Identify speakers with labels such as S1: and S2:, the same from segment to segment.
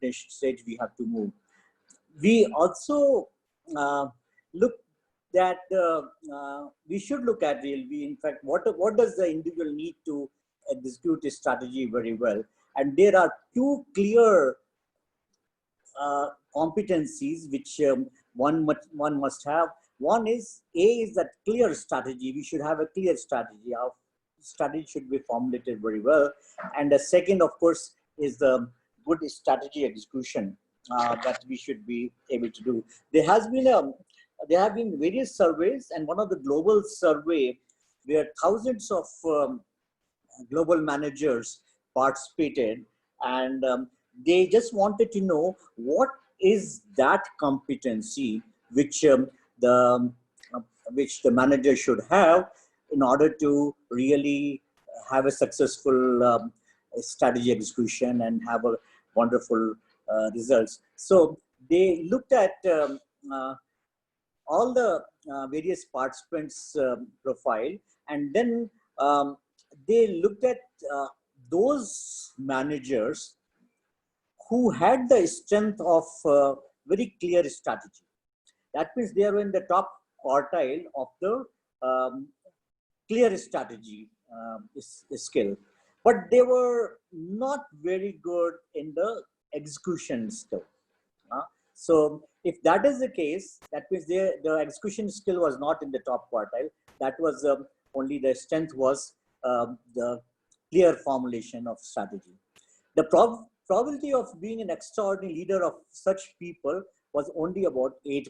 S1: implementation stage we have to move. We also look that we should look at in fact, what does the individual need to execute his strategy very well? And there are two clear competencies which one must have. One is that clear strategy. We should have a clear strategy. Our strategy should be formulated very well. And the second, of course, is the good strategy execution that we should be able to do. There have been various surveys, and one of the global survey where thousands of global managers participated, and they just wanted to know what is that competency which the manager should have in order to really have a successful strategy execution and have a wonderful results. So they looked at all the various participants' profile, and then they looked at those managers who had the strength of very clear strategy. That means they are in the top quartile of the clear strategy skill, but they were not very good in the execution skill. So if that is the case, that means the execution skill was not in the top quartile. That was only the strength was the clear formulation of strategy. The probability of being an extraordinary leader of such people was only about 8%.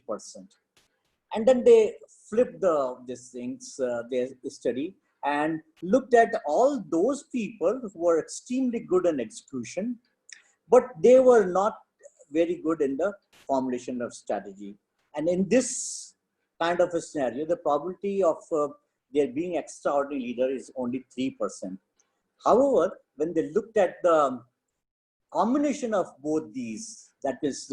S1: And then they flipped these things, their study, and looked at all those people who were extremely good in execution, but they were not very good in the formulation of strategy. And in this kind of a scenario, the probability of there being extraordinary leader is only 3%. However, when they looked at the combination of both these, that is,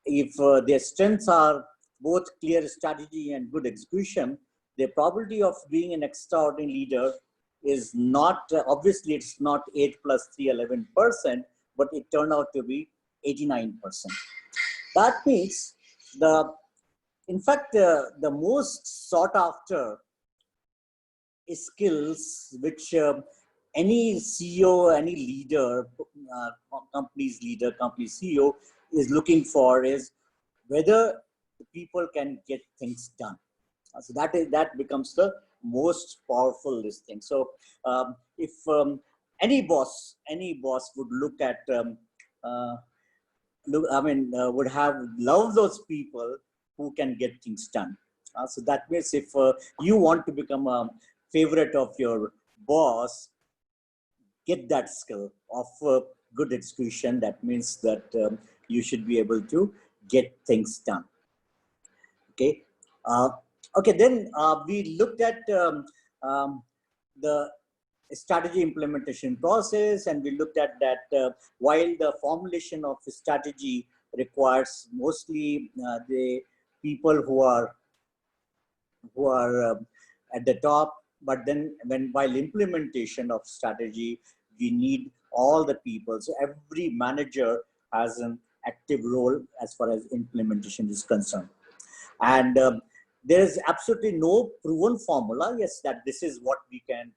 S1: if their strengths are both clear strategy and good execution, the probability of being an extraordinary leader is not, obviously it's not 8 plus 3, 11%, but it turned out to be 89%. That means in fact, the most sought after skills which any CEO, any leader, company CEO is looking for is whether the people can get things done. So that becomes the most powerful listing. So if any boss would look at would love those people who can get things done. So that means if you want to become a favorite of your boss, get that skill of good execution. That means that you should be able to get things done. Okay. Okay. Then we looked at the strategy implementation process, and we looked at that while the formulation of strategy requires mostly the people who are at the top, but then while implementation of strategy, we need all the people. So every manager has an active role as far as implementation is concerned. And there is absolutely no proven formula. Yes, that this is what we can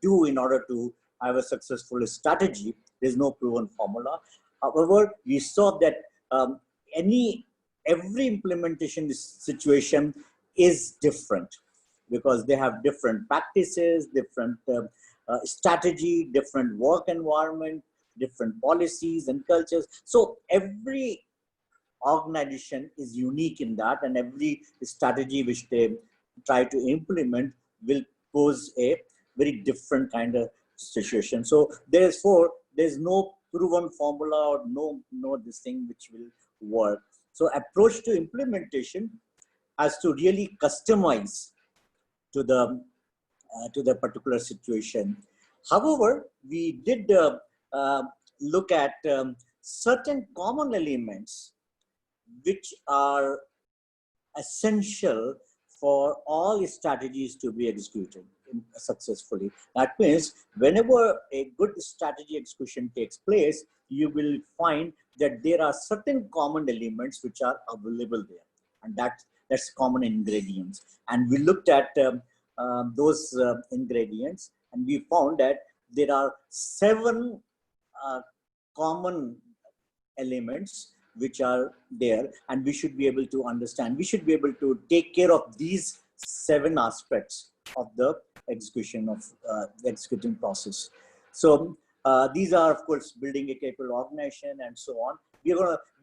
S1: do in order to have a successful strategy. There's no proven formula. However, we saw that every implementation situation is different because they have different practices, different strategy, different work environment, different policies and cultures. So every organization is unique in that, and every strategy which they try to implement will pose a very different kind of situation. So therefore, there's no proven formula or no this thing which will work. So approach to implementation has to really customize to the particular situation. However, we did look at certain common elements which are essential for all strategies to be executed successfully. That means whenever a good strategy execution takes place, you will find that there are certain common elements which are available there, and that's common ingredients. And we looked at those ingredients, and we found that there are 7 uh, common elements which are there, and we should be able to understand, we should be able to take care of these 7 aspects of the execution of the executing process. So these are, of course, building a capable organization and so on.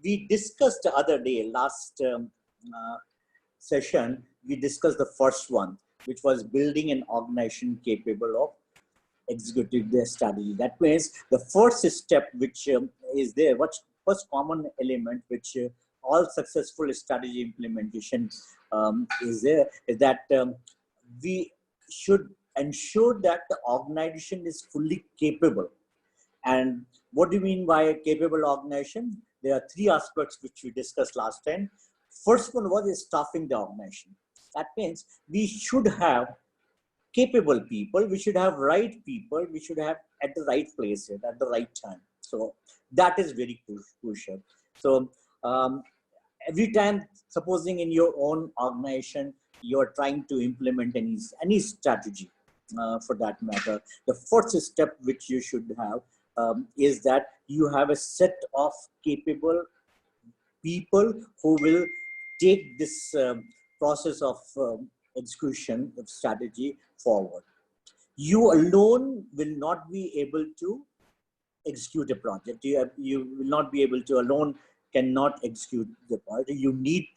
S1: We discussed the other day, last session, we discussed the first one, which was building an organization capable of executing their strategy. That means the first step which is there, what's first common element which all successful strategy implementation is there, is that we should ensure that the organization is fully capable. And what do you mean by a capable organization? There are 3 aspects which we discussed last time. First one was staffing the organization. That means we should have capable people, we should have right people, we should have at the right places at the right time. So that is very crucial. So every time, supposing in your own organization you're trying to implement any strategy, for that matter, the first step which you should have is that you have a set of capable people who will take this process of execution of strategy forward. You alone will not be able to execute a project. You will not be able to alone, cannot execute the project. You need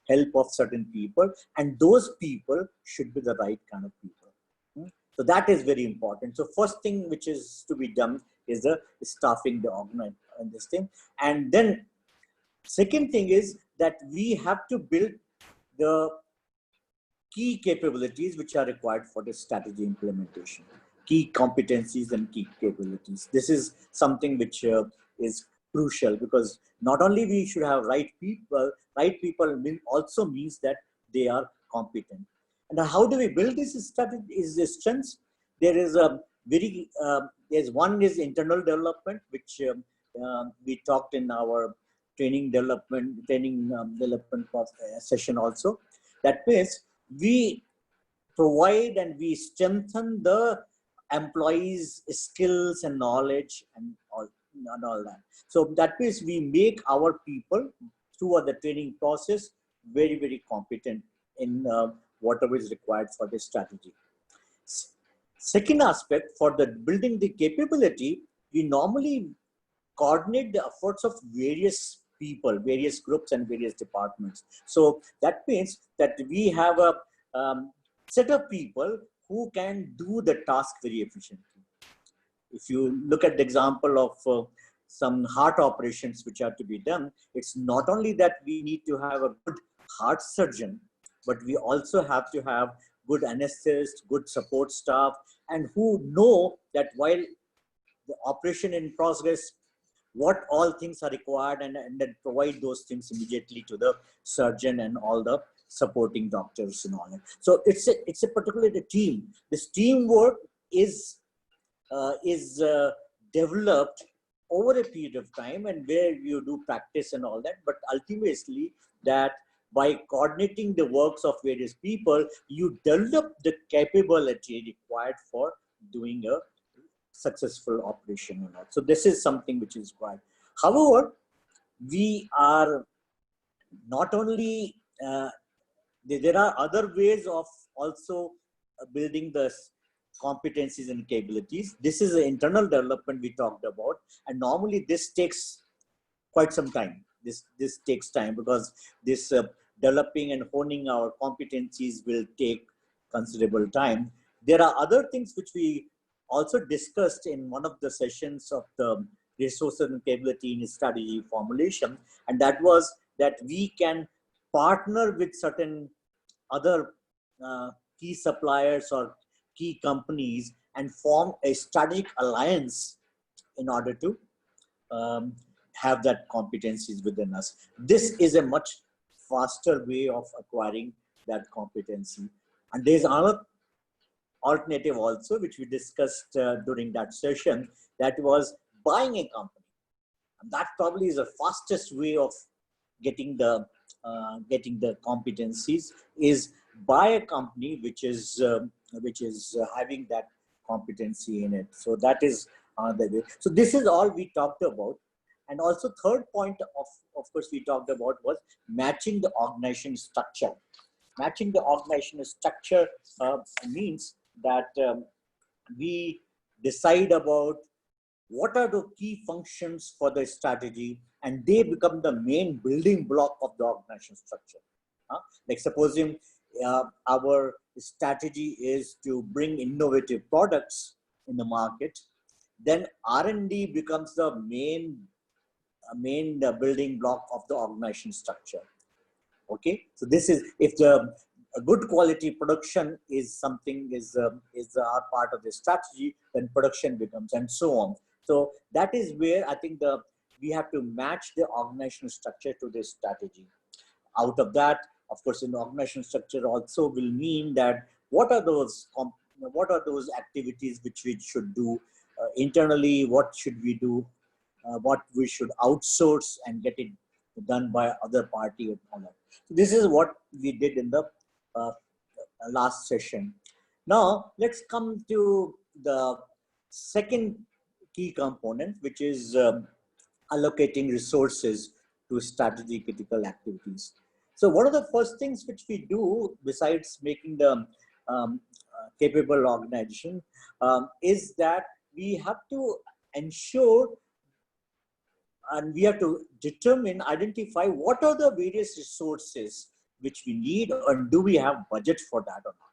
S1: help of certain people, and those people should be the right kind of people. So that is very important. So first thing which is to be done is the staffing the organization and this thing. And then second thing is that we have to build the key capabilities which are required for the strategy implementation, key competencies and key capabilities. This is something which is crucial, because not only we should have right people also means that they are competent. And how do we build this strategy, is this strengths? There is a very, there's one is internal development, which we talked in our training development session also. That means we provide and we strengthen the employees' skills and knowledge and all that. So that means we make our people through the training process very, very competent in whatever is required for the strategy. Second aspect, for the building the capability, we normally coordinate the efforts of various people, various groups and various departments. So that means that we have a set of people who can do the task very efficiently. If you look at the example of some heart operations which are to be done, it's not only that we need to have a good heart surgeon, but we also have to have good anesthetists, good support staff, and who know that while the operation in progress, what all things are required, and then provide those things immediately to the surgeon and all the supporting doctors and all that. So it's a particular team. This teamwork is developed over a period of time, and where you do practice and all that. But ultimately, that by coordinating the works of various people, you develop the capability required for doing a successful operation or not. So this is something which is required. However, we are not only, there are other ways of also building the competencies and capabilities. This is the internal development we talked about, and normally this takes quite some time. This takes time, because this developing and honing our competencies will take considerable time. There are other things which we also discussed in one of the sessions of the resources and capability in strategy formulation, and that was that we can partner with certain other key suppliers or key companies and form a strategic alliance in order to have that competencies within us. This is a much faster way of acquiring that competency. And there's another alternative also, which we discussed during that session, that was buying a company. That probably is the fastest way of getting the competencies, is by a company which is having that competency in it. So that is the way. So this is all we talked about. And also third point of course we talked about was matching the organization structure. Matching the organizational structure means that we decide about what are the key functions for the strategy, and they become the main building block of the organizational structure. Like supposing our strategy is to bring innovative products in the market, then R&D becomes the main building block of the organization structure. Okay, so this is, if the a good quality production is something is our part of the strategy, then production becomes, and so on. So that is where I think we have to match the organizational structure to this strategy. Out of that, of course, in the organizational structure also will mean that what are those activities which we should do internally, what should we do, what we should outsource and get it done by other party and all that. So this is what we did in the uh, last session. Now let's come to the second key component, which is allocating resources to strategy critical activities. So one of the first things which we do, besides making the capable organization, is that we have to ensure and we have to identify what are the various resources which we need, and do we have budget for that or not.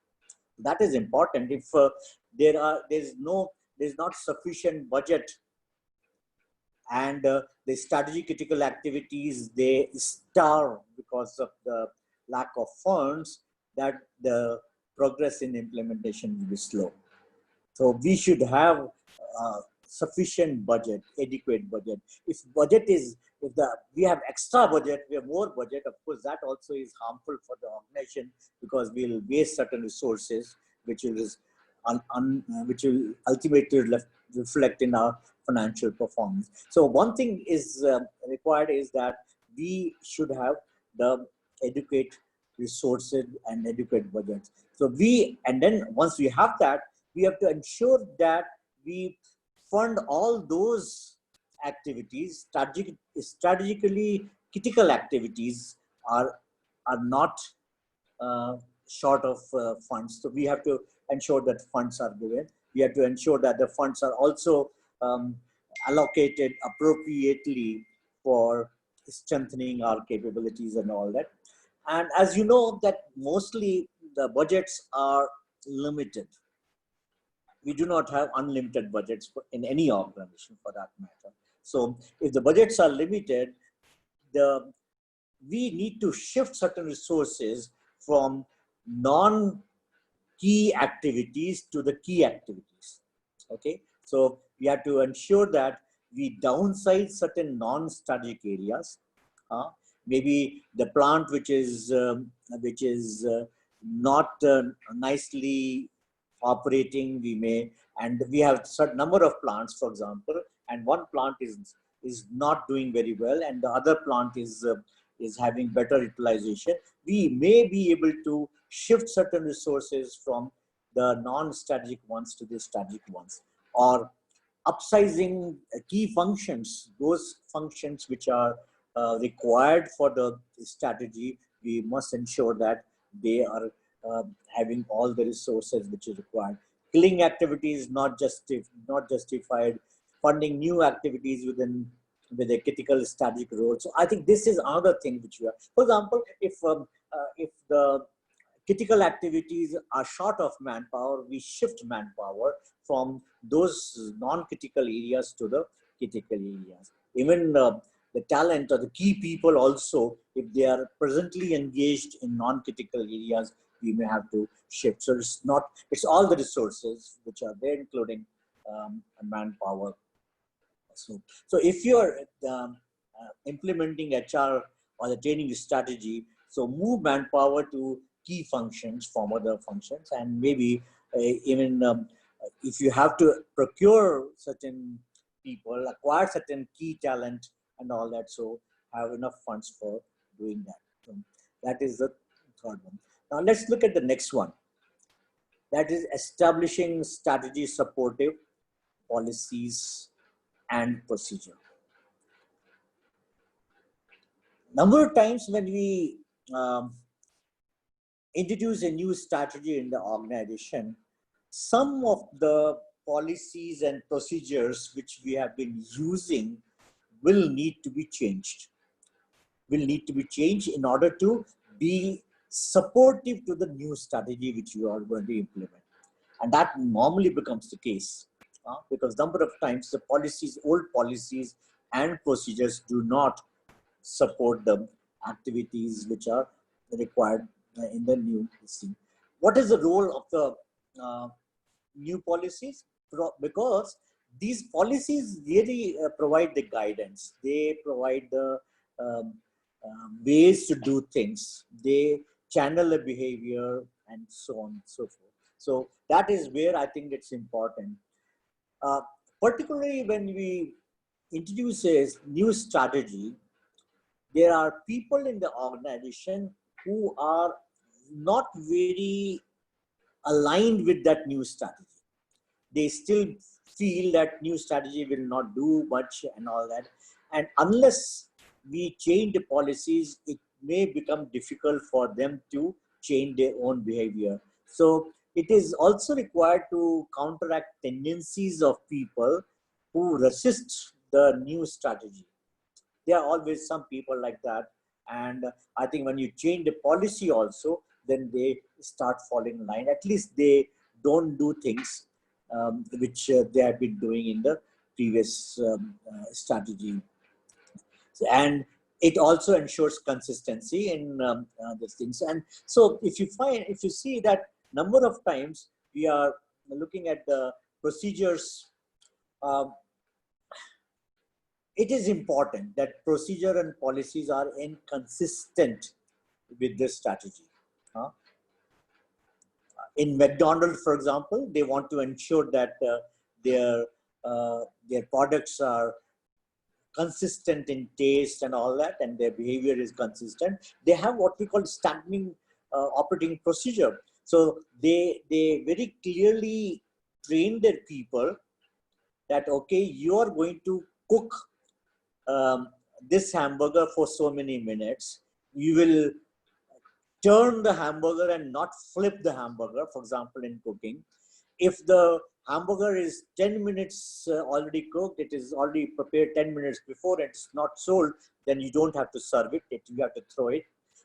S1: That is important. If there's not sufficient budget, and the strategy critical activities, they starve because of the lack of funds, that the progress in implementation will be slow. So we should have sufficient budget, adequate budget. If we have extra budget, we have more budget, of course, that also is harmful for the organization, because we'll waste certain resources, which will ultimately reflect in our financial performance. So one thing is required is that we should have the adequate resources and adequate budgets. So and then once we have that, we have to ensure that we fund all those activities, strategically critical activities are not short of funds. So we have to ensure that funds are given. We have to ensure that the funds are also allocated appropriately for strengthening our capabilities and all that. And as you know, that mostly the budgets are limited. We do not have unlimited budgets in any organization, for that matter. So if the budgets are limited, we need to shift certain resources from non-key activities to the key activities. Okay, so we have to ensure that we downsize certain non-strategic areas. Maybe the plant which is not nicely operating, and we have certain number of plants, for example, and one plant is not doing very well, and the other plant is having better utilization. We may be able to shift certain resources from the non-strategic ones to the strategic ones, or upsizing key functions, those functions which are required for the strategy. We must ensure that they are having all the resources which is required. Killing activities not justified. Funding new activities with a critical strategic role. So I think this is another thing which we are. For example, if the critical activities are short of manpower, we shift manpower from those non-critical areas to the critical areas. Even the talent or the key people also, if they are presently engaged in non-critical areas, we may have to shift. So it's all the resources which are there, including manpower. So if you're implementing HR or the training strategy, so move manpower to key functions from other functions, and maybe even if you have to procure certain people, acquire certain key talent and all that. So have enough funds for doing that. So that is the third one. Now let's look at the next one. That is establishing strategy supportive policies and procedure. Number of times when we introduce a new strategy in the organization, some of the policies and procedures which we have been using will need to be changed. Will need to be changed in order to be supportive to the new strategy which you are going to implement. And that normally becomes the case because number of times the policies, old policies and procedures do not support the activities which are required in the new thing. What is the role of the new policies? Because these policies really provide the guidance. They provide the um, ways to do things. They channel a behavior and so on and so forth. So that is where I think it's important. Uh, Particularly when we introduce a new strategy, there are people in the organization who are not very aligned with that new strategy. They still feel that new strategy will not do much and all that. And unless we change the policies, it may become difficult for them to change their own behavior. So it is also required to counteract tendencies of people who resist the new strategy. There are always some people like that. And I think when you change the policy also, then they start falling in line. At least they don't do things which they have been doing in the previous strategy. And it also ensures consistency in these things. And so if you see that number of times we are looking at the procedures, um, it is important that procedure and policies are inconsistent with this strategy. In McDonald's, for example, they want to ensure that their their products are consistent in taste and all that, and their behavior is consistent. They have what we call standing operating procedure. So they very clearly train their people that okay, you are going to cook um, this hamburger for so many minutes. You will turn the hamburger and not flip the hamburger, for example, in cooking. If the hamburger is 10 minutes already cooked, it is already prepared 10 minutes before, it's not sold, then you don't have to serve it, you have to throw it,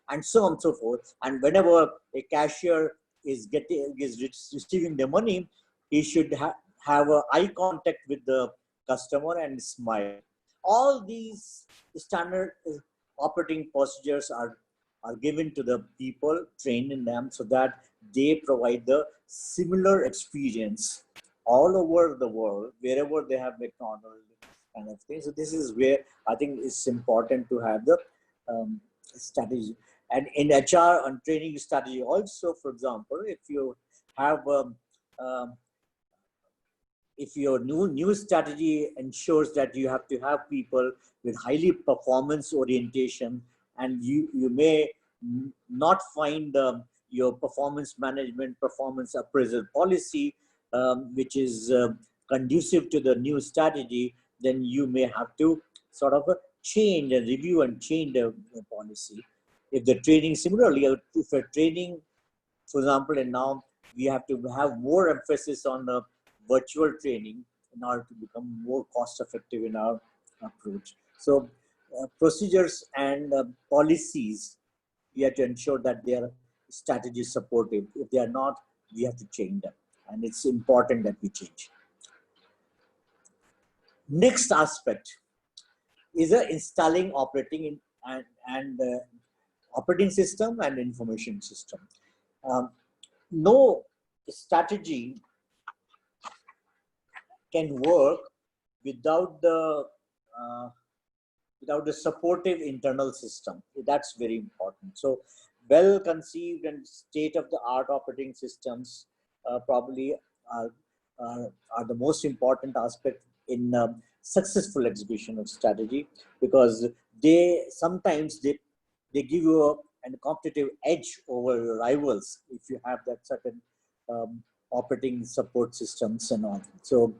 S1: and so on and so forth. And whenever a cashier is receiving the money, he should have a eye contact with the customer and smile. All these standard operating procedures are given to the people, trained in them, so that they provide the similar experience all over the world, wherever they have McDonald's kind of thing. So this is where I think it's important to have the strategy. And in HR and training strategy also, for example, if you have um, if your new strategy ensures that you have to have people with highly performance orientation, and you may not find your performance management, performance appraisal policy which is conducive to the new strategy, then you may have to sort of change and review and change the policy. If the training, similarly, if a training, for example, and now we have to have more emphasis on virtual training in order to become more cost effective in our approach. So procedures and policies, we have to ensure that they are strategy supportive. If they are not, we have to change them. And it's important that we change. Next aspect is installing operating and operating system and information system. Um, no strategy can work without the uh, without the supportive internal system. That's very important. So well conceived and state of the art operating systems probably are, are the most important aspect in successful execution of strategy, because they sometimes they give you a competitive edge over your rivals if you have that certain operating support systems and all. So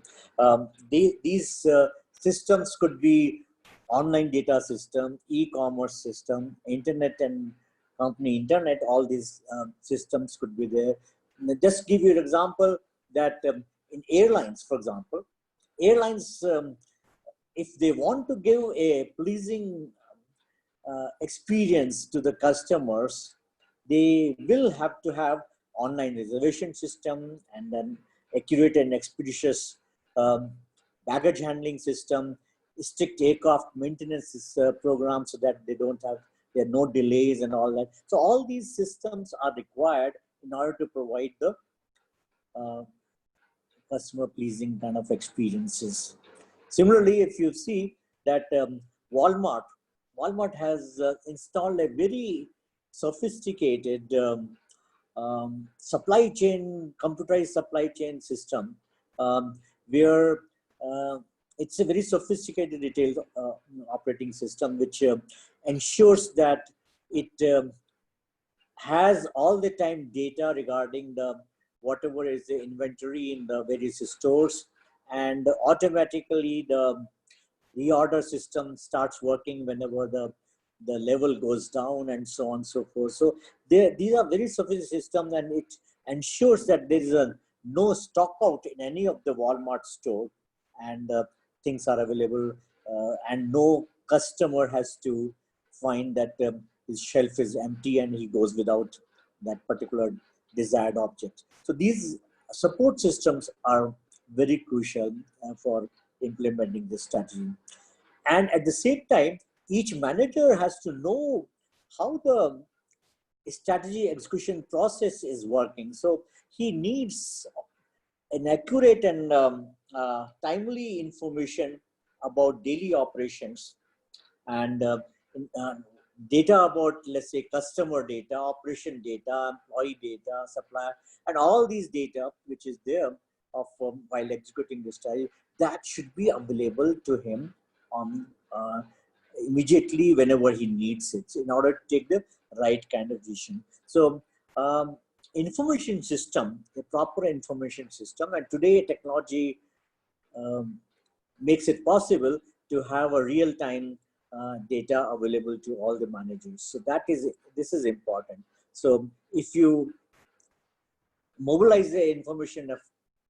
S1: these systems could be online data system, e-commerce system, internet and company internet. All these systems could be there. Just give you an example that in airlines, for example, airlines, if they want to give a pleasing experience to the customers, they will have to have online reservation system, and then accurate and expeditious um, baggage handling system, strict aircraft maintenance program, so that there are no delays and all that. So all these systems are required in order to provide the uh, customer pleasing kind of experiences. Similarly, if you see that Walmart, Walmart has installed a very sophisticated supply chain, computerized supply chain system, where uh, it's a very sophisticated retail operating system, which ensures that it has all the time data regarding the whatever is the inventory in the various stores, and automatically the reorder system starts working whenever the level goes down, and so on and so forth. So these are very sophisticated systems, and it ensures that there is no stock out in any of the Walmart store, and things are available, and no customer has to find that his shelf is empty and he goes without that particular desired object. So these support systems are very crucial for implementing this strategy. And at the same time, each manager has to know how the strategy execution process is working. So he needs an accurate and timely information about daily operations, and data about, let's say, customer data, operation data, employee data, supplier, and all these data which is there of while executing the strategy, that should be available to him on immediately whenever he needs it, in order to take the right kind of decision. So information system, a proper information system, and today technology um, makes it possible to have a real-time data available to all the managers. So this is important. So if you mobilize the information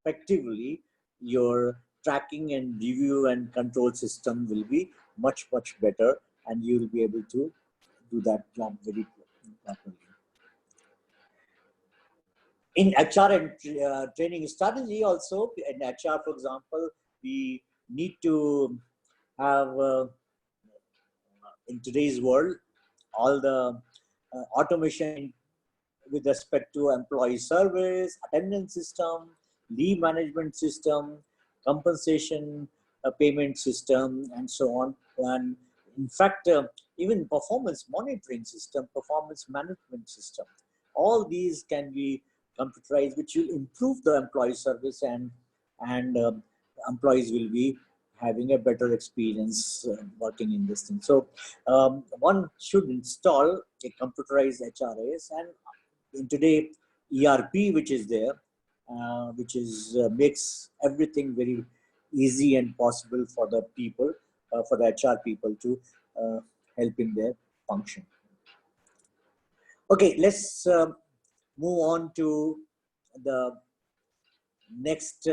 S1: effectively, your tracking and review and control system will be much better, and you will be able to do that job very properly. In HR and training strategy also, in HR, for example, we need to have in today's world all the automation with respect to employee service, attendance system, leave management system, compensation payment system, and so on. And in fact, even performance monitoring system, performance management system, all these can be computerized, which will improve the employee service, and employees will be having a better experience working in this thing. So one should install a computerized HRAs, and in today ERP which is there, which is makes everything very easy and possible for the people, for the HR people to help in their function. Okay, let's move on to the next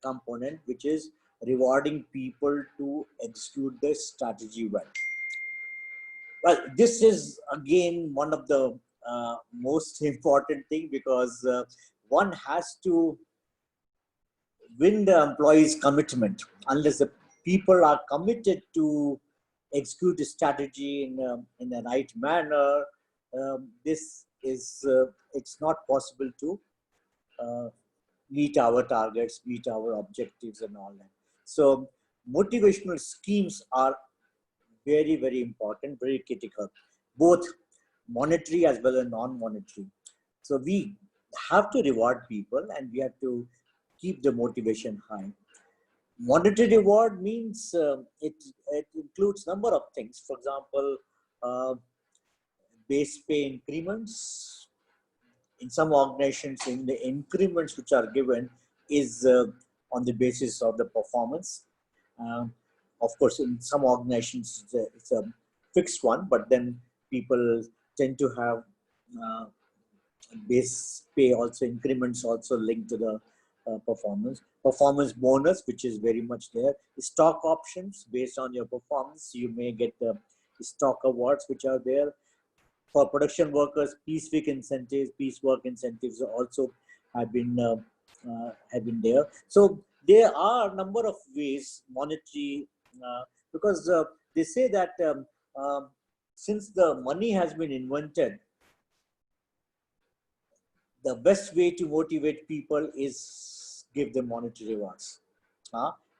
S1: component, which is rewarding people to execute the strategy well. Well, this is again one of the most important thing, because one has to win the employees' commitment. Unless the people are committed to execute a strategy in the right manner, this is it's not possible to uh, meet our targets, meet our objectives, and all that. So motivational schemes are very important, very critical, both monetary as well as non-monetary. So we have to reward people, and we have to keep the motivation high. Monetary reward means it includes number of things. For example, uh, base pay increments. In some organizations, in the increments which are given is on the basis of the performance. Um, of course, in some organizations, it's a fixed one, but then people tend to have uh, base pay also, increments also linked to the performance bonus, which is very much there. Stock options based on your performance, you may get the stock awards which are there. For production workers, peace week incentives, peace work incentives also have been there. So there are a number of ways monetary, because they say that since the money has been invented, the best way to motivate people is give them monetary rewards.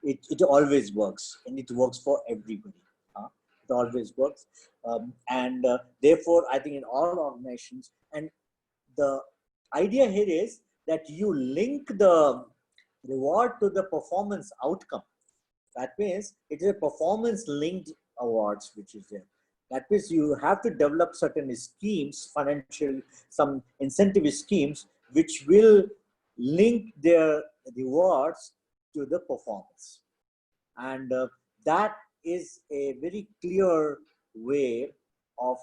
S1: It always works, and it works for everybody. It always works. And therefore, I think in all organizations, and the idea here is that you link the reward to the performance outcome. That means it is a performance linked awards which is there. That means you have to develop certain schemes, financial, some incentive schemes, which will link their rewards to the performance. And that is a very clear way of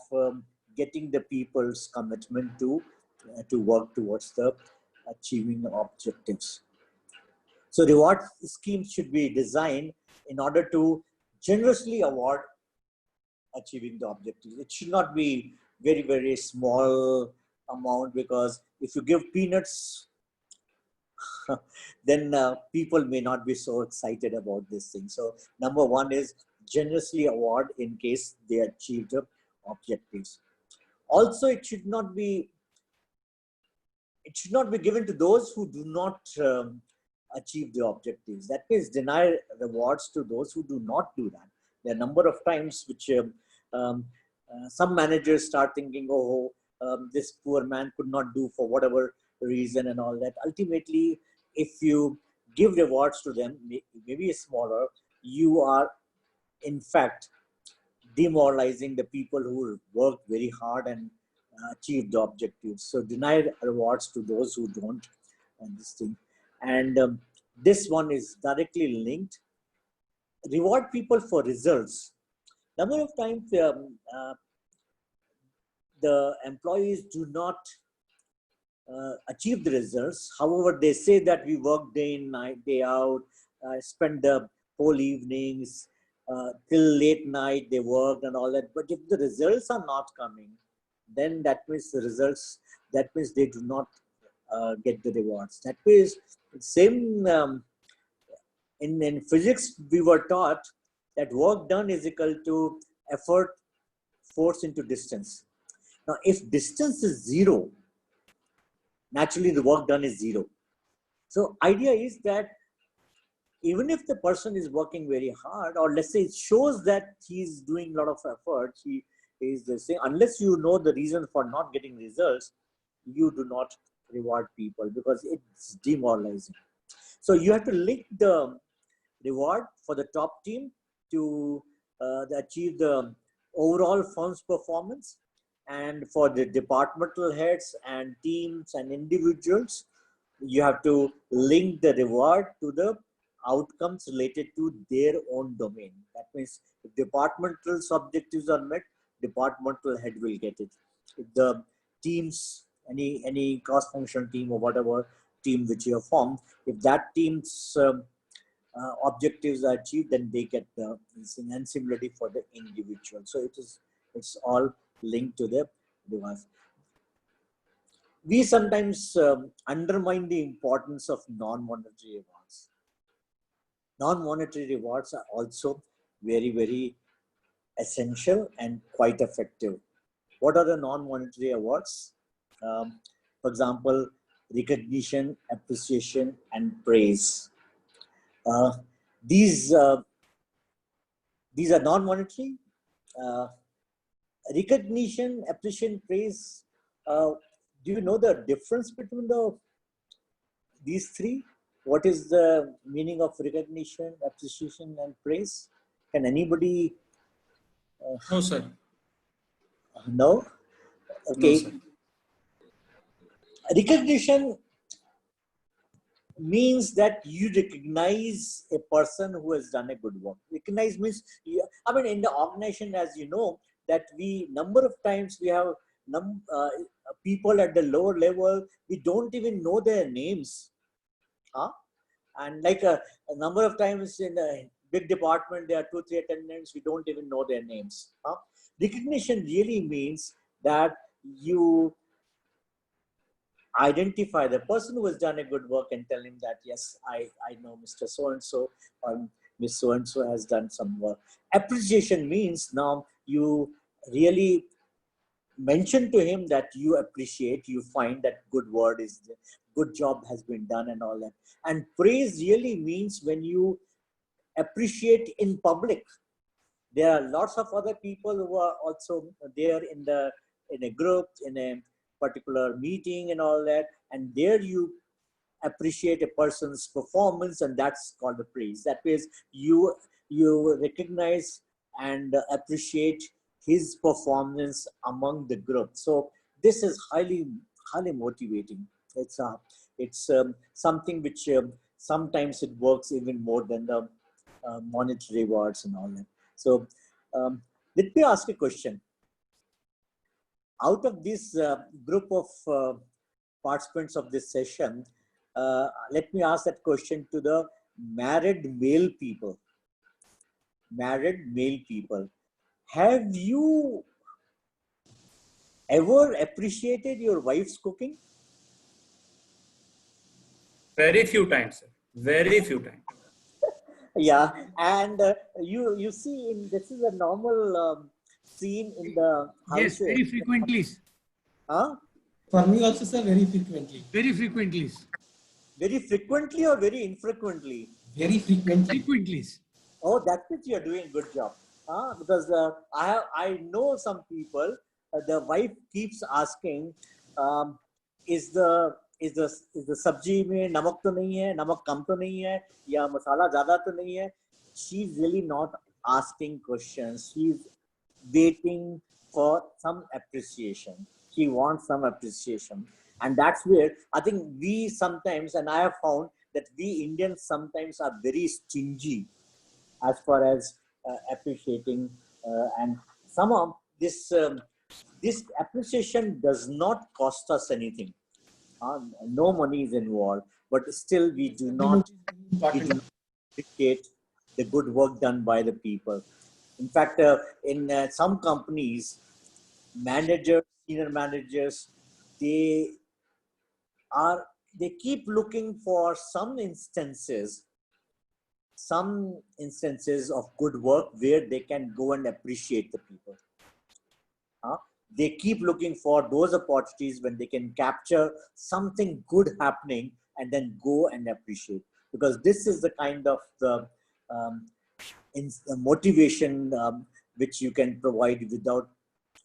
S1: getting the people's commitment to work towards the achieving the objectives. So reward schemes should be designed in order to generously award achieving the objectives. It should not be very, very small amount, because if you give peanuts, then people may not be so excited about this thing. So number one is generously award in case they achieve the objectives. Also, it should not be given to those who do not achieve the objectives. That means deny rewards to those who do not do that. There are a number of times which um, some managers start thinking, oh, this poor man could not do for whatever reason and all that. Ultimately, if you give rewards to them, maybe a smaller, you are in fact demoralizing the people who work very hard and achieve the objectives. So deny rewards to those who don't, and this thing. And this one is directly linked. Reward people for results. Number of times the employees do not achieve the results. However, they say that we work day in, night, day out, spend the whole evenings, till late night they work and all that. But if the results are not coming, then that means the results, that means they do not get the rewards. That means same in physics, we were taught that work done is equal to effort force into distance. Now, if distance is zero, naturally the work done is zero. So idea is that even if the person is working very hard, or let's say it shows that he's doing a lot of effort, he is the same, unless you know the reason for not getting results, you do not reward people, because it's demoralizing. So you have to link the reward for the top team to achieve the overall firm's performance, and for the departmental heads and teams and individuals, you have to link the reward to the outcomes related to their own domain. That means if departmental objectives are met, departmental head will get it. If the teams, any cross-functional team or whatever team which you have formed, if that team's objectives are achieved, then they get the thing. And similarly for the individual. So it's all linked to the device. We sometimes undermine the importance of non-monetary rewards. Non-monetary rewards are also very, very essential and quite effective. What are the non-monetary awards? For example, recognition, appreciation, and praise. Uh, these uh, these are non-monetary. Uh, Recognition, appreciation, praise. Do you know the difference between these three? what is the meaning of recognition, appreciation, and praise? Can anybody
S2: No, sir.
S1: know?
S2: No, sir.
S1: Okay. Recognition means that you recognize a person who has done a good work. Recognize means, I mean, in the organization, as you know, that we number of times we have people at the lower level, we don't even know their names. Huh? And like a number of times in a big department, there are 2, 3 attendants, we don't even know their names. Huh? Recognition really means that you identify the person who has done a good work and tell him that, yes, I know Mr. So-and-so or Miss So-and-so has done some work. Appreciation means now you really mention to him that you appreciate, you find that good word is, good job has been done and all that. And praise really means when you appreciate in public. There are lots of other people who are also there in a group, in a particular meeting and all that, and there you appreciate a person's performance, and that's called the praise. That means you recognize and appreciate his performance among the group. So this is highly motivating. It's something which sometimes it works even more than the monetary rewards and all that. So um, let me ask a question. Out of this group of participants of this session, let me ask that question to the married male people. Married male people, have you ever appreciated your wife's cooking?
S2: Very few times, sir. Very few times.
S1: Yeah, and you see, in this is a normal scene in the
S3: Yes,
S1: houses.
S3: very frequently.
S1: Huh?
S4: For me also, sir, very frequently.
S3: Very frequently.
S1: Very frequently or very infrequently?
S4: Very frequently.
S3: Frequently.
S1: Oh, that's it. You're doing a good job. Because I know some people. The wife keeps asking, um, is the sabji में नमक तो नहीं है, नमक कम तो नहीं है, या मसाला ज़्यादा तो नहीं है? She's really not asking questions. She's waiting for some appreciation. She wants some appreciation, and that's where I think we sometimes, and I have found that we Indians sometimes are very stingy as far as appreciating, and somehow this appreciation does not cost us anything. No money is involved, but still we do not appreciate the good work done by the people. In fact, in some companies, managers, senior managers, they are they keep looking for some instances of good work where they can go and appreciate the people. They keep looking for those opportunities when they can capture something good happening and then go and appreciate, because this is the kind of the motivation which you can provide without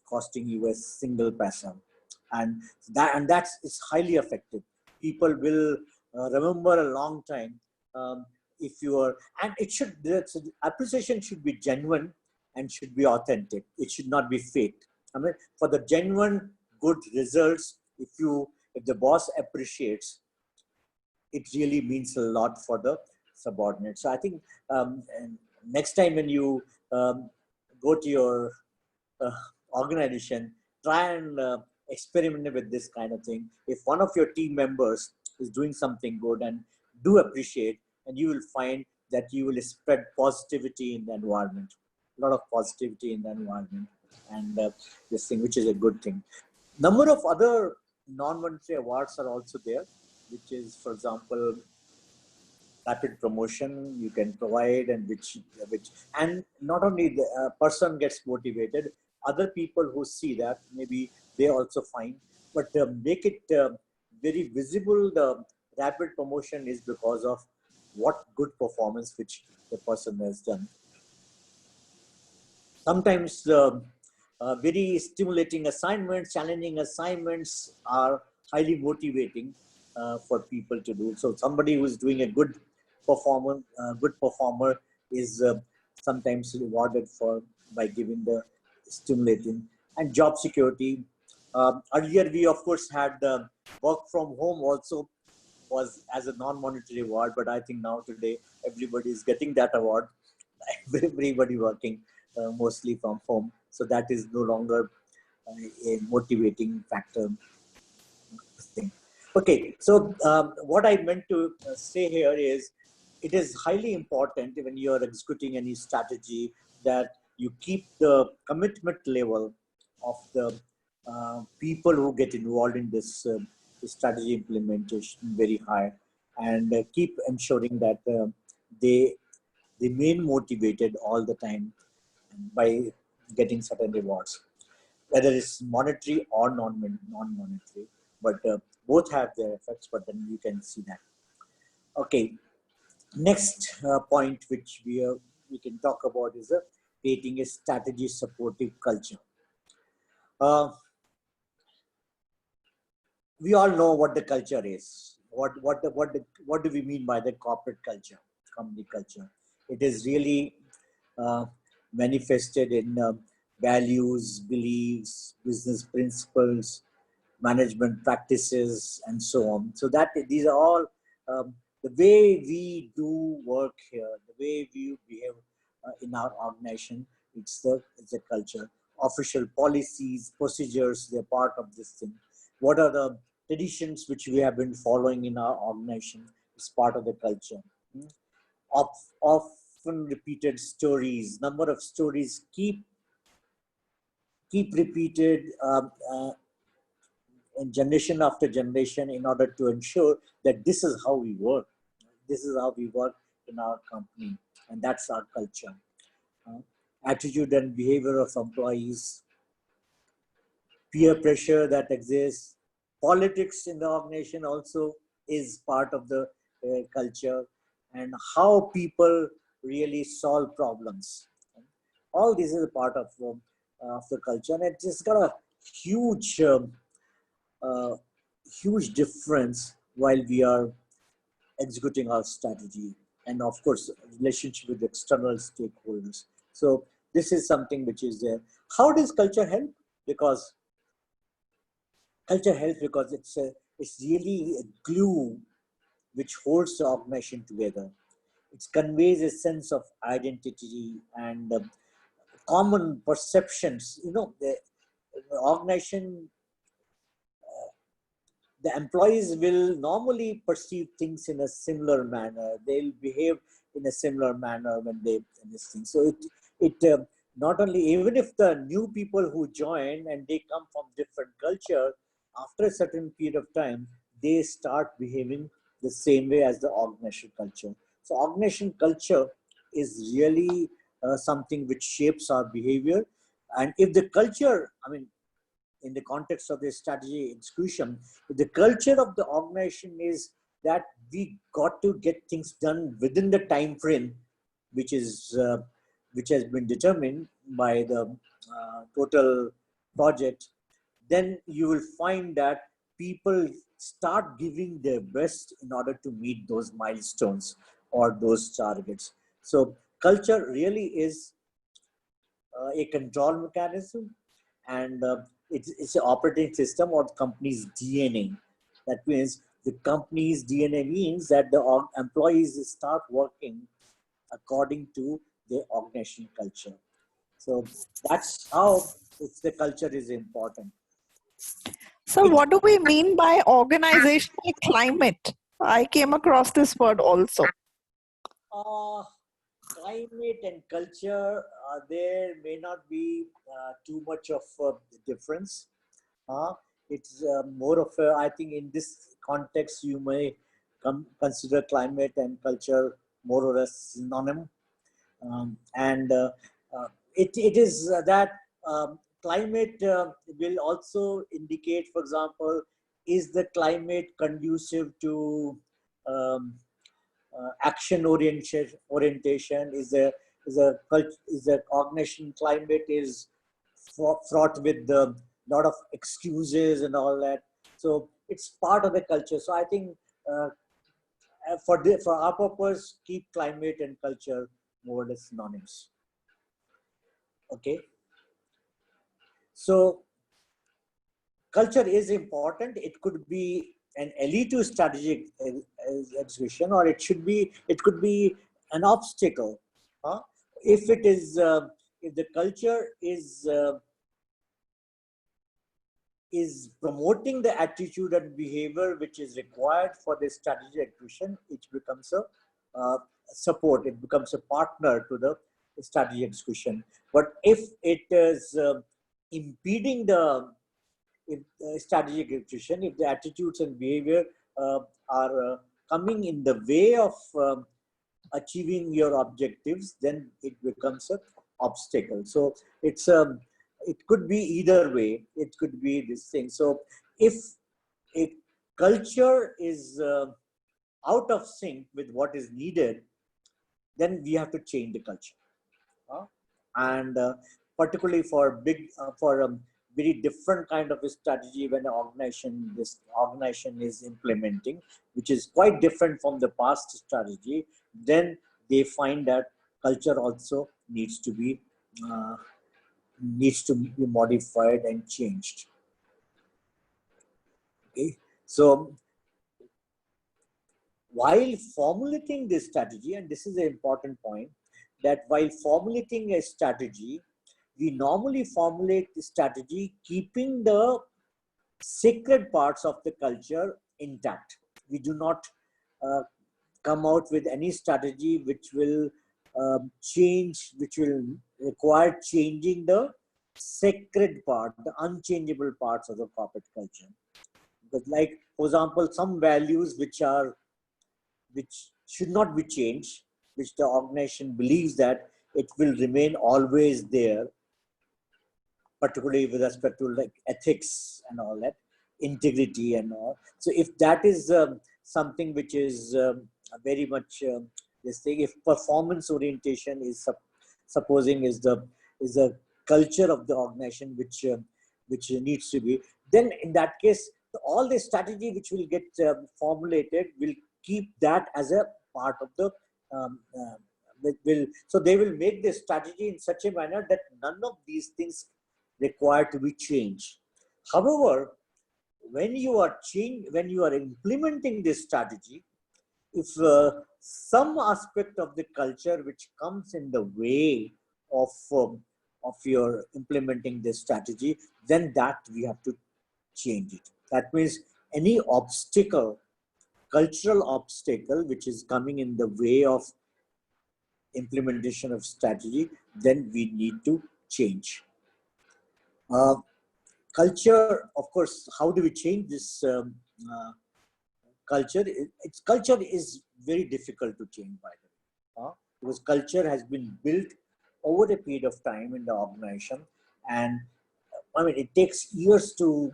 S1: costing you a single paisa, and that's it's highly effective. People will remember a long time if you are, and it should, the appreciation should be genuine and should be authentic. It should not be fake. I mean, for the genuine good results, if the boss appreciates, it really means a lot for the subordinate. So I think next time when you go to your uh, organization, try and experiment with this kind of thing. If one of your team members is doing something good, and do appreciate, and you will find that you will spread positivity in the environment, a lot of positivity in the environment, and this thing, which is a good thing. Number of other non-monetary awards are also there, which is, for example, rapid promotion you can provide, and which and not only the person gets motivated, other people who see that, maybe they also find, but make it very visible. The rapid promotion is because of what good performance which the person has done. Sometimes very stimulating assignments, challenging assignments are highly motivating, for people to do. So somebody who is doing a good performer is sometimes rewarded for by giving the stimulating. And job security. Earlier, we of course had work from home also was as a non-monetary award, but I think now today everybody is getting that award. Everybody working mostly from home, so that is no longer a motivating factor thing. Okay, so what I meant to say here is it is highly important when you are executing any strategy that you keep the commitment level of the people who get involved in this strategy implementation very high, and keep ensuring that they remain motivated all the time by getting certain rewards, whether it's monetary or non-monetary, but both have their effects, but then you can see that. Okay, next point which we can talk about is creating a strategy supportive culture. Uh, we all know what the culture is. What do we mean by the corporate culture, company culture? It is really uh, manifested in values, beliefs, business principles, management practices, and so on. So that these are all the way we do work here, the way we behave in our organization. It's a culture. Official policies, procedures, they're part of this thing. What are the traditions which we have been following in our organization? It's part of the culture. Hmm. Often repeated stories, number of stories keep repeated in generation after generation in order to ensure that this is how we work. This is how we work in our company, and that's our culture. Uh, Attitude and behavior of employees, peer pressure that exists, politics in the organization also is part of the culture, and how people really solve problems. All this is a part of the culture, and it's just got a huge uh, huge difference while we are executing our strategy, and of course relationship with external stakeholders. So this is something which is there. How does culture help? Because culture helps because it's really a glue which holds the organization together. It conveys a sense of identity and common perceptions. The organization, the employees will normally perceive things in a similar manner. They'll behave in a similar manner when they this thing. So it not only, even if the new people who join and they come from different culture, after a certain period of time, they start behaving the same way as the organization culture. So organization culture is really something which shapes our behavior. And if the culture, I mean, in the context of the strategy execution, the culture of the organization is that we got to get things done within the time frame which is which has been determined by the total project. Then you will find that people start giving their best in order to meet those milestones or those targets. So culture really is a control mechanism, and it's an operating system or the company's DNA. That means the company's DNA means that the employees start working according to their organization culture. So that's how the culture is important.
S3: So,
S1: It
S3: what do we mean by organizational climate? I came across this word also.
S1: uh, Climate and culture, there may not be too much of a difference. It's more of a, I think in this context, you may consider climate and culture more or less synonym. And it is that climate will also indicate, for example, is the climate conducive to um, action orientation? Is the organization climate is fraught with a lot of excuses and all that? So it's part of the culture. So I think for our purpose, keep climate and culture more or less synonyms. Okay. So culture is important. It could be an elite strategic execution, or it could be an obstacle. Huh? If it is, if the culture is promoting the attitude and behavior which is required for the strategy execution, it becomes a support, it becomes a partner to the strategy execution. But if it is impeding the strategic execution, if the attitudes and behavior are coming in the way of achieving your objectives, then it becomes an obstacle. So it could be either way. It could be this thing. So if a culture is out of sync with what is needed, then we have to change the culture. And particularly for very different kind of a strategy when this organization is implementing, which is quite different from the past strategy, then they find that culture also needs to be modified and changed. Okay, so while formulating this strategy, and this is an important point, that while formulating a strategy, we normally formulate the strategy keeping the sacred parts of the culture intact. We do not come out with any strategy which will which will require changing the sacred part, the unchangeable parts of the corporate culture. But like, for example, some values which should not be changed, which the organization believes that it will remain always there, particularly with respect to like ethics and all that, integrity and all. So if that is something which is very much this thing, if performance orientation is supposing is the culture of the organization which needs to be, then in that case, all the strategy which will get formulated will keep that as a part of the so they will make the strategy in such a manner that none of these things require to be changed. However, when you are implementing this strategy, if some aspect of the culture which comes in the way of your implementing this strategy, then that we have to change it. That means any obstacle, cultural obstacle, which is coming in the way of implementation of strategy, then we need to change. Culture, of course, how do we change this culture? Culture is very difficult to change, by the way, because culture has been built over a period of time in the organization, and I mean, it takes years to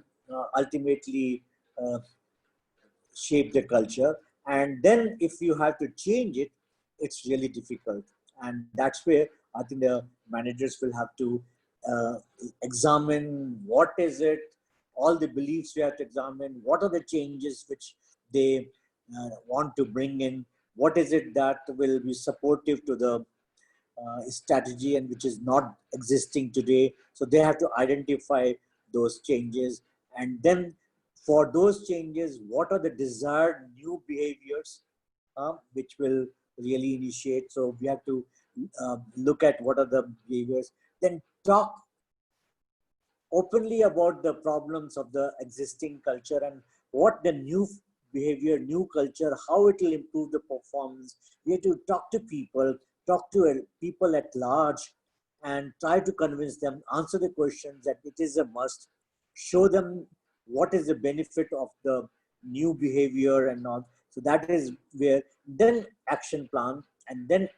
S1: ultimately shape the culture, and then if you have to change it, it's really difficult. And that's where I think the managers will have to examine what is it, all the beliefs we have to examine, what are the changes which they want to bring in, what is it that will be supportive to the strategy and which is not existing today. So they have to identify those changes, and then for those changes, what are the desired new behaviors which will really initiate. So we have to look at what are the behaviors, then talk openly about the problems of the existing culture and what the new behavior, new culture, how it will improve the performance. We have to talk to people at large and try to convince them, answer the questions that it is a must, show them what is the benefit of the new behavior and all. So that is where then action plan, and then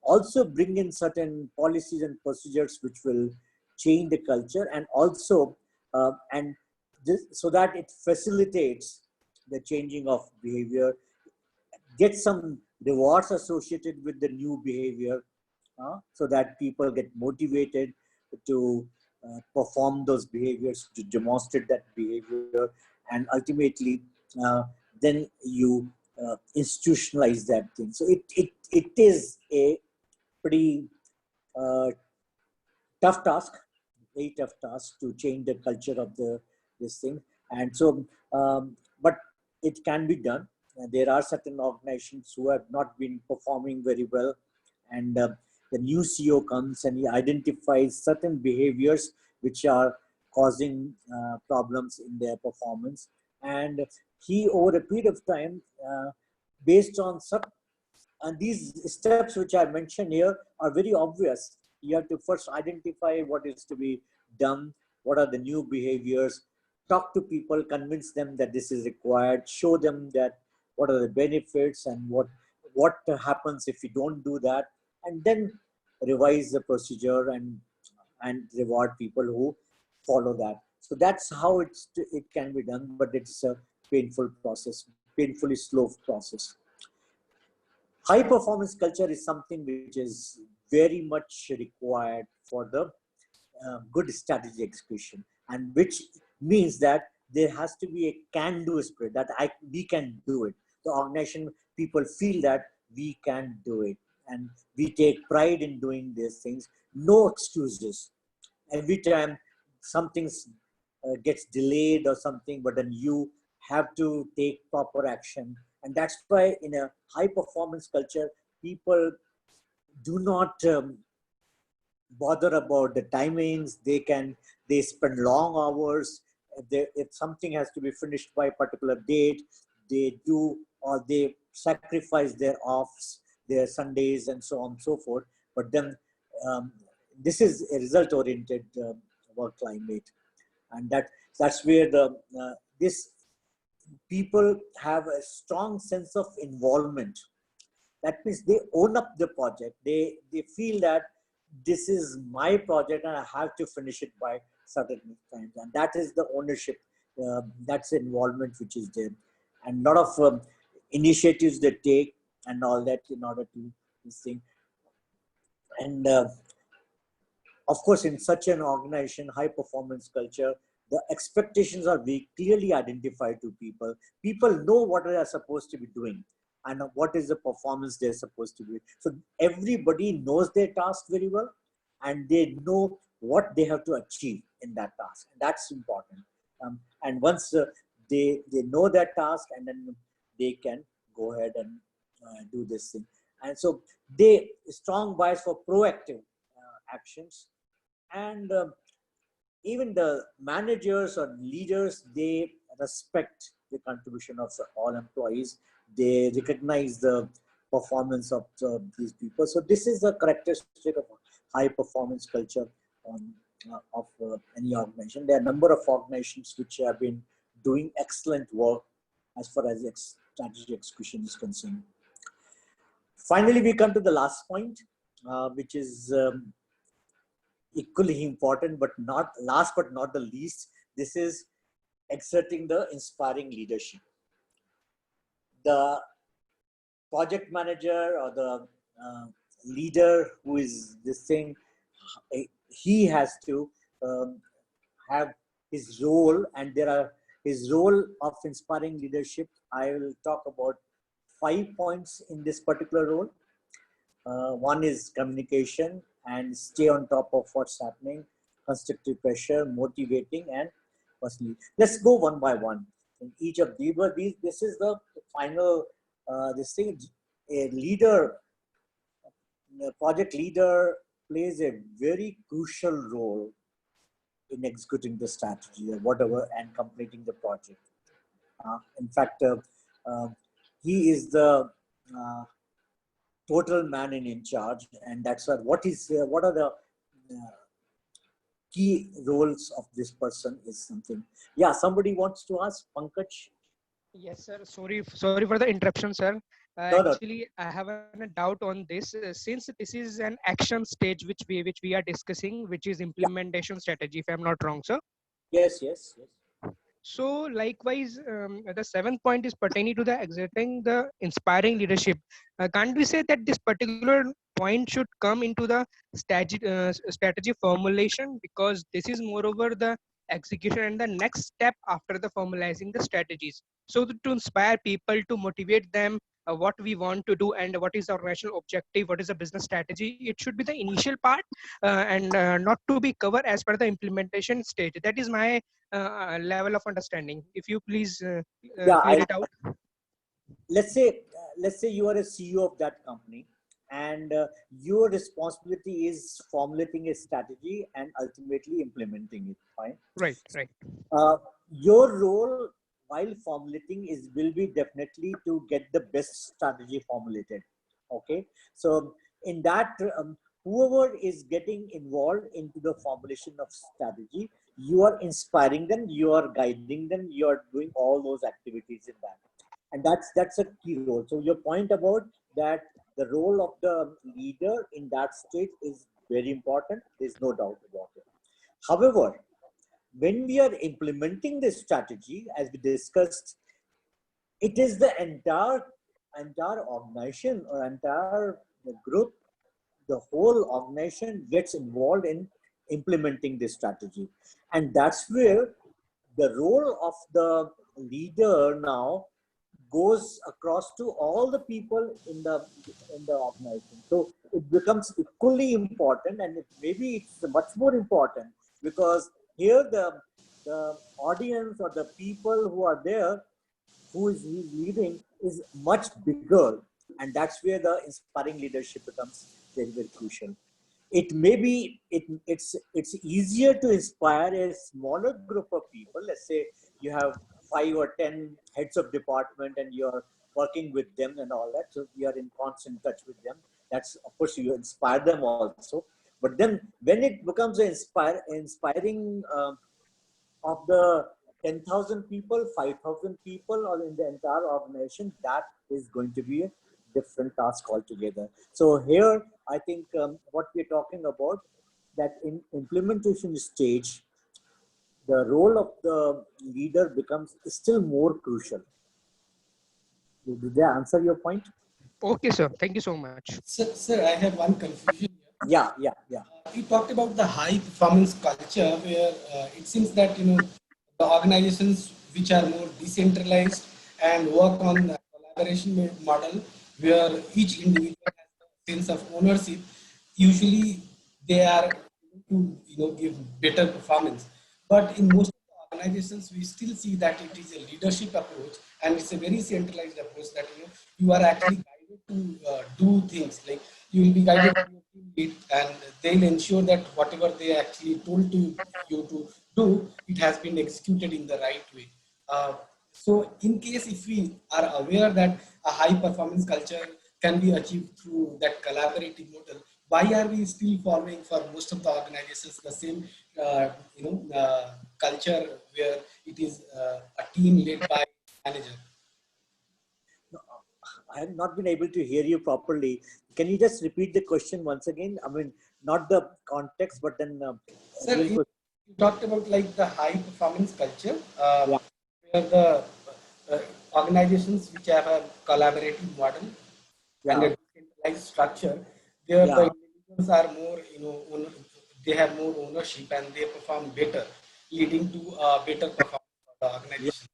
S1: also bring in certain policies and procedures which will change the culture, and also so that it facilitates the changing of behavior, get some rewards associated with the new behavior, so that people get motivated to perform those behaviors, to demonstrate that behavior, and ultimately then you institutionalize that thing. So it is a pretty uh, tough task, very tough task to change the culture of this thing. And so, but it can be done. There are certain organizations who have not been performing very well, and the new CEO comes and he identifies certain behaviors which are causing problems in their performance, and he, over a period of time, based on some, and these steps which I mentioned here are very obvious. You have to first identify what is to be done, what are the new behaviors, talk to people, convince them that this is required, show them that what are the benefits and what happens if you don't do that, and then revise the procedure and reward people who follow that. So that's how it can be done, but it's a painful process, painfully slow process. High performance culture is something which is very much required for the good strategy execution, and which means that there has to be a can-do spirit, that we can do it. The organization people feel that we can do it, and we take pride in doing these things. No excuses. Every time something gets delayed or something, but then you have to take proper action. And that's why in a high performance culture, people do not bother about the timings. They spend long hours. If something has to be finished by a particular date, they do, or they sacrifice their offs, their Sundays, and so on and so forth. But then um, this is a result oriented work climate, and that's where the this people have a strong sense of involvement. That means they own up the project. They feel that this is my project and I have to finish it by certain times, and that is the ownership. That's the involvement which is there, and a lot of initiatives they take and all that in order to this thing. And of course, in such an organization, high performance culture, the expectations are very clearly identified to people. People know what they are supposed to be doing and what is the performance they're supposed to be. So everybody knows their task very well, and they know what they have to achieve in that task. And that's important. And once they know that task, and then they can go ahead and do this thing. And so they strong bias for proactive actions. And even the managers or leaders, they respect the contribution of all employees. They recognize the performance of these people. So this is a characteristic of high performance culture of any organization. There are a number of organizations which have been doing excellent work as far as strategy execution is concerned. Finally, we come to the last point, which is equally important, but not last but not the least. This is exerting the inspiring leadership. The project manager or the leader who is this thing, he has to have his role, and there are his role of inspiring leadership. I will talk about 5 points in this particular role. One is communication and stay on top of what's happening, constructive pressure, motivating, and personally. Let's go one by one. In each of these, this is the final, this thing. A leader, a project leader plays a very crucial role in executing the strategy or whatever and completing the project. In fact, he is the total man in charge, and that's what are the key roles of this person is something. Yeah, somebody wants to ask, Pankaj.
S5: Yes, sir. Sorry for the interruption, sir.
S1: No, no.
S5: Actually, I have a doubt on this. Since this is an action stage which we are discussing, which is
S1: Yeah.
S5: implementation strategy, if I'm not wrong, sir.
S1: Yes.
S5: So likewise, the seventh point is pertaining to the exerting the inspiring leadership. Can't we say that this particular point should come into the strategy formulation, because this is moreover the execution and the next step after the formalizing the strategies. So to inspire people, to motivate them, what we want to do and what is our national objective, what is the business strategy, it should be the initial part and not to be covered as per the implementation stage. That is my level of understanding. If you please
S1: Yeah,
S5: clear it out.
S1: let's say you are a CEO of that company, and your responsibility is formulating a strategy and ultimately implementing it. Fine.
S5: Right, right.
S1: Uh, your role while formulating is will be definitely to get the best strategy formulated. Okay, so in that, whoever is getting involved into the formulation of strategy, you are inspiring them, you are guiding them, you are doing all those activities in that, and that's a key role. So your point about that, the role of the leader in that state is very important. There's no doubt about it. However, when we are implementing this strategy, as we discussed, it is the entire organization or entire group, the whole organization gets involved in implementing this strategy, and that's where the role of the leader now goes across to all the people in the organization. So it becomes equally important, and maybe it's much more important, because here the audience or the people who are there, who is he's leading, is much bigger, and that's where the inspiring leadership becomes very crucial. It may be it's easier to inspire a smaller group of people. Let's say you have 5 or 10 heads of department and you're working with them and all that, so you are in constant touch with them. That's, of course, you inspire them also. But then when it becomes an inspiring of the 10,000 people, 5,000 people, or in the entire organization, that is going to be a different task altogether. So here, I think what we're talking about, that in implementation stage, the role of the leader becomes still more crucial. Did I answer your point?
S5: Okay, sir. Thank you so much.
S4: Sir, I have one confusion here.
S1: Yeah.
S4: You talked about the high performance culture where it seems that the organizations which are more decentralized and work on the collaboration model where each individual has a sense of ownership, usually they are able to give better performance. But in most of the organizations, we still see that it is a leadership approach and it's a very centralized approach that you are actually guided to do things like you will be guided by your team lead and they'll ensure that whatever they actually told to you to do, it has been executed in the right way. So in case if we are aware that a high performance culture can be achieved through that collaborative model, why are we still following for most of the organizations the same culture where it is a team led by manager?
S1: I have not been able to hear you properly. Can you just repeat the question once again? I mean, not the context, but then
S4: Sir, you talked about like the high performance culture,
S1: yeah,
S4: where the uh, organizations which have a collaborative model and
S1: yeah,
S4: a decentralized structure, where the
S1: yeah.
S4: individuals are more, they have more ownership and they perform better, leading to better performance for the
S1: Yeah.
S4: organization.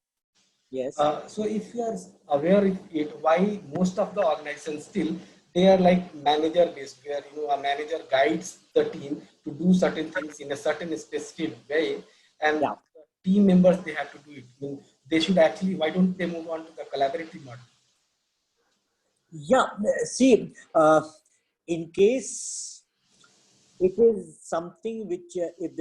S1: Yes.
S4: So if you are aware of it, why most of the organizations still they are like manager based, where a manager guides the team to do certain things in a certain specific way, and
S1: Yeah.
S4: the team members they have to do it. I mean, they should actually. Why don't they move on to the collaborative model?
S1: Yeah. See, in case it is something which, if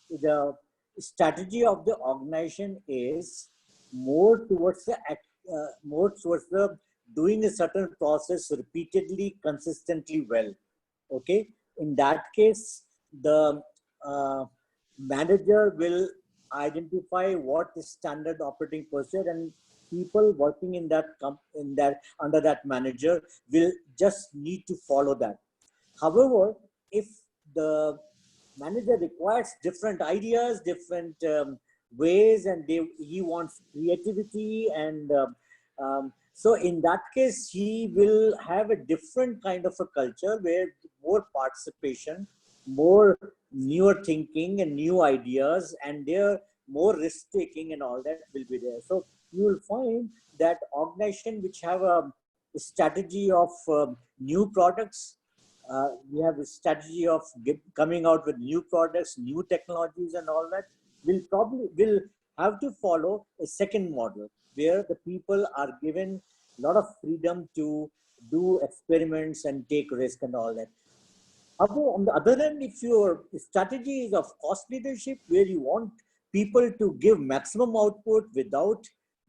S1: the strategy of the organization is more towards more towards the doing a certain process repeatedly, consistently well. Okay, in that case, the uh, manager will identify what is standard operating procedure, and people working in that under that manager will just need to follow that. However, if the manager requires different ideas, different ways, and he wants creativity, and so in that case, he will have a different kind of a culture where more participation, more newer thinking and new ideas, and they're more risk taking and all that will be there. So you will find that organization which have a strategy of new products, we have a strategy of coming out with new products, new technologies and all that, will have to follow a second model where the people are given a lot of freedom to do experiments and take risk and all that. On the other hand, if your strategy is of cost leadership, where you want people to give maximum output without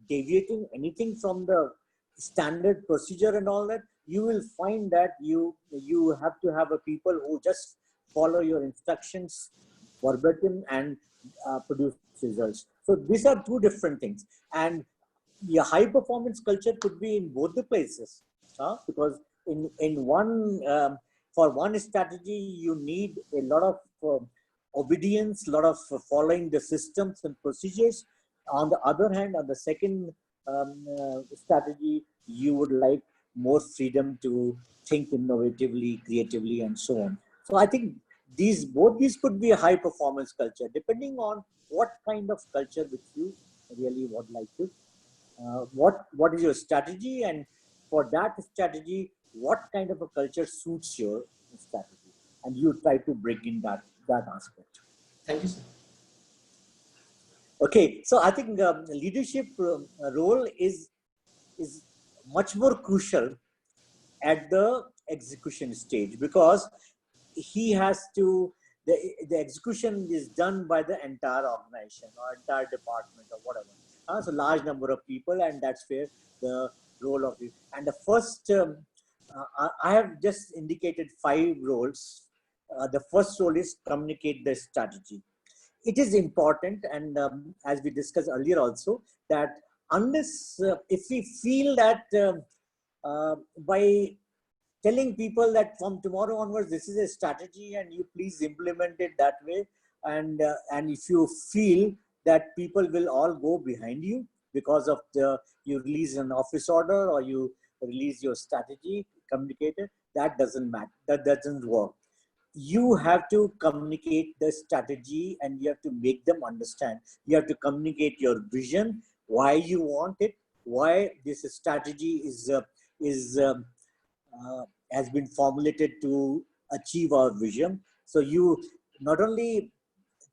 S1: deviating anything from the standard procedure and all that, you will find that you have to have a people who just follow your instructions verbatim and produce results. So these are two different things. And your high performance culture could be in both the places, because in one for one strategy you need a lot of obedience, a lot of following the systems and procedures. On the other hand, on the second strategy, you would like more freedom to think innovatively, creatively, and so on. So I think both these could be a high performance culture, depending on what kind of culture which you really would like to. What is your strategy, and for that strategy, what kind of a culture suits your strategy, and you try to bring in that aspect.
S4: Thank you, sir.
S1: Okay, so I think leadership role is much more crucial at the execution stage, because he has to the execution is done by the entire organization or entire department or whatever. So large number of people, and that's where the role of it. And the first, I have just indicated 5 roles. The first role is communicate the strategy. It is important, and as we discussed earlier also, that unless if we feel that by telling people that from tomorrow onwards this is a strategy and you please implement it that way, and if you feel that people will all go behind you because of you release an office order or you release your strategy communicator, that doesn't matter, that doesn't work. You have to communicate the strategy and you have to make them understand. You have to communicate your vision, why you want it, why this strategy has been formulated to achieve our vision. So you not only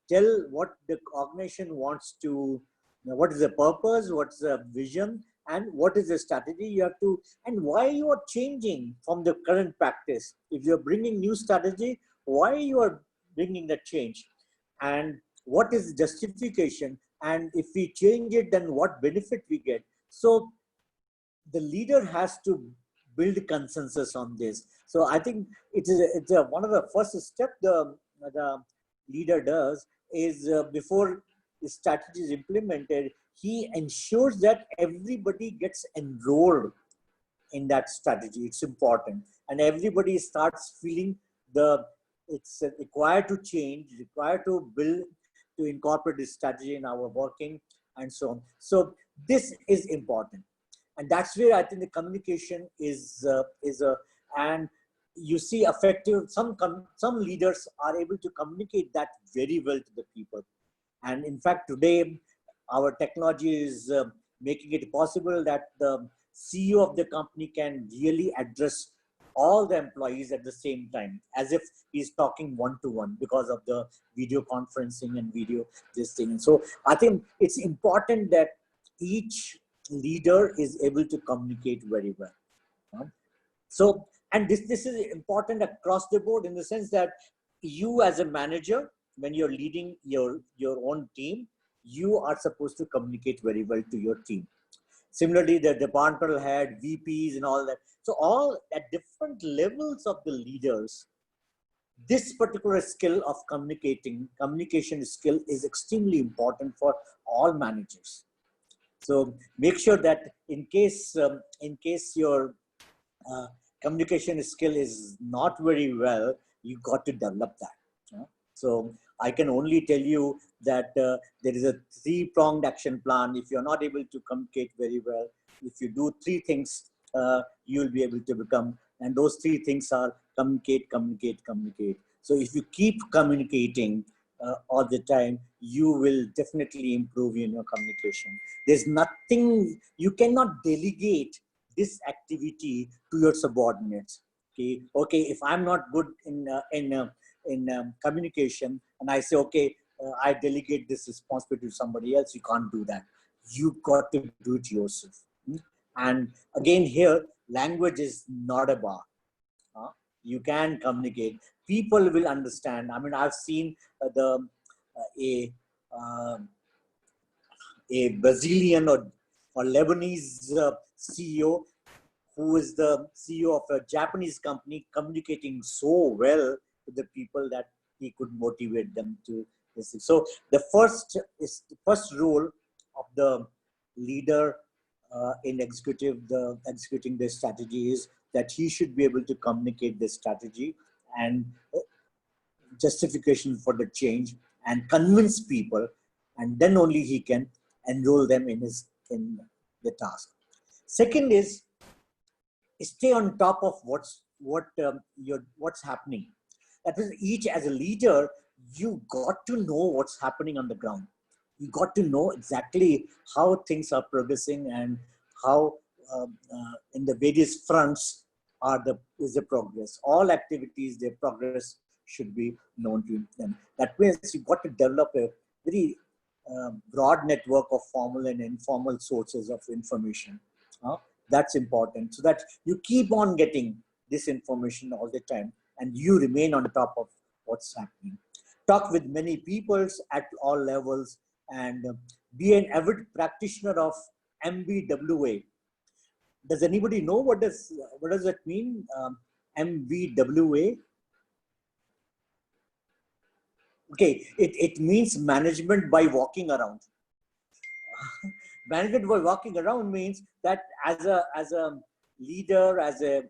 S1: tell what the organization wants to, what is the purpose, what's the vision, and what is the strategy. You have to, and why you are changing from the current practice. If you're bringing new strategy, why you are bringing that change, and what is the justification, and if we change it, then what benefit we get. So the leader has to build consensus on this. So I think it's one of the first steps the leader does is before the strategy is implemented, he ensures that everybody gets enrolled in that strategy. It's important, and everybody starts feeling it's required to change, required to build, to incorporate this strategy in our working, and so on. So this is important, and that's where I think the communication is and you see effective. Some leaders are able to communicate that very well to the people, and in fact today our technology is making it possible that the CEO of the company can really address all the employees at the same time, as if he's talking one-to-one because of the video conferencing and video this thing. So I think it's important that each leader is able to communicate very well. So, and this is important across the board, in the sense that you as a manager, when you're leading your own team, you are supposed to communicate very well to your team. Similarly, the departmental head, VPs and all that. So all at different levels of the leaders, this particular skill of communication skill is extremely important for all managers. So make sure that in case your communication skill is not very well, you got to develop that. So I can only tell you that there is a 3-pronged action plan. If you're not able to communicate very well, if you do 3 things, you'll be able to become, and those 3 things are communicate, communicate, communicate. So if you keep communicating all the time, you will definitely improve in your communication. There's nothing, you cannot delegate this activity to your subordinates. Okay, if I'm not good in communication, and I say, okay, I delegate this responsibility to somebody else, you can't do that. You got to do it yourself. And again, here, language is not a bar. You can communicate. People will understand. I mean, I've seen a uh, a Brazilian or Lebanese CEO who is the CEO of a Japanese company communicating so well to the people that he could motivate them to this. So the first role of the leader in executing the strategy is that he should be able to communicate the strategy and justification for the change and convince people, and then only he can enroll them in the task. Second is stay on top of what's happening. That is, each as a leader, you got to know what's happening on the ground. You got to know exactly how things are progressing and how in the various fronts is the progress. All activities, their progress should be known to them. That means you got to develop a very broad network of formal and informal sources of information. That's important, so that you keep on getting this information all the time and you remain on top of what's happening. Talk with many people at all levels, and be an avid practitioner of MBWA. Does anybody know what does that mean? MBWA. Okay, it means management by walking around. Management by walking around means that as a leader, as a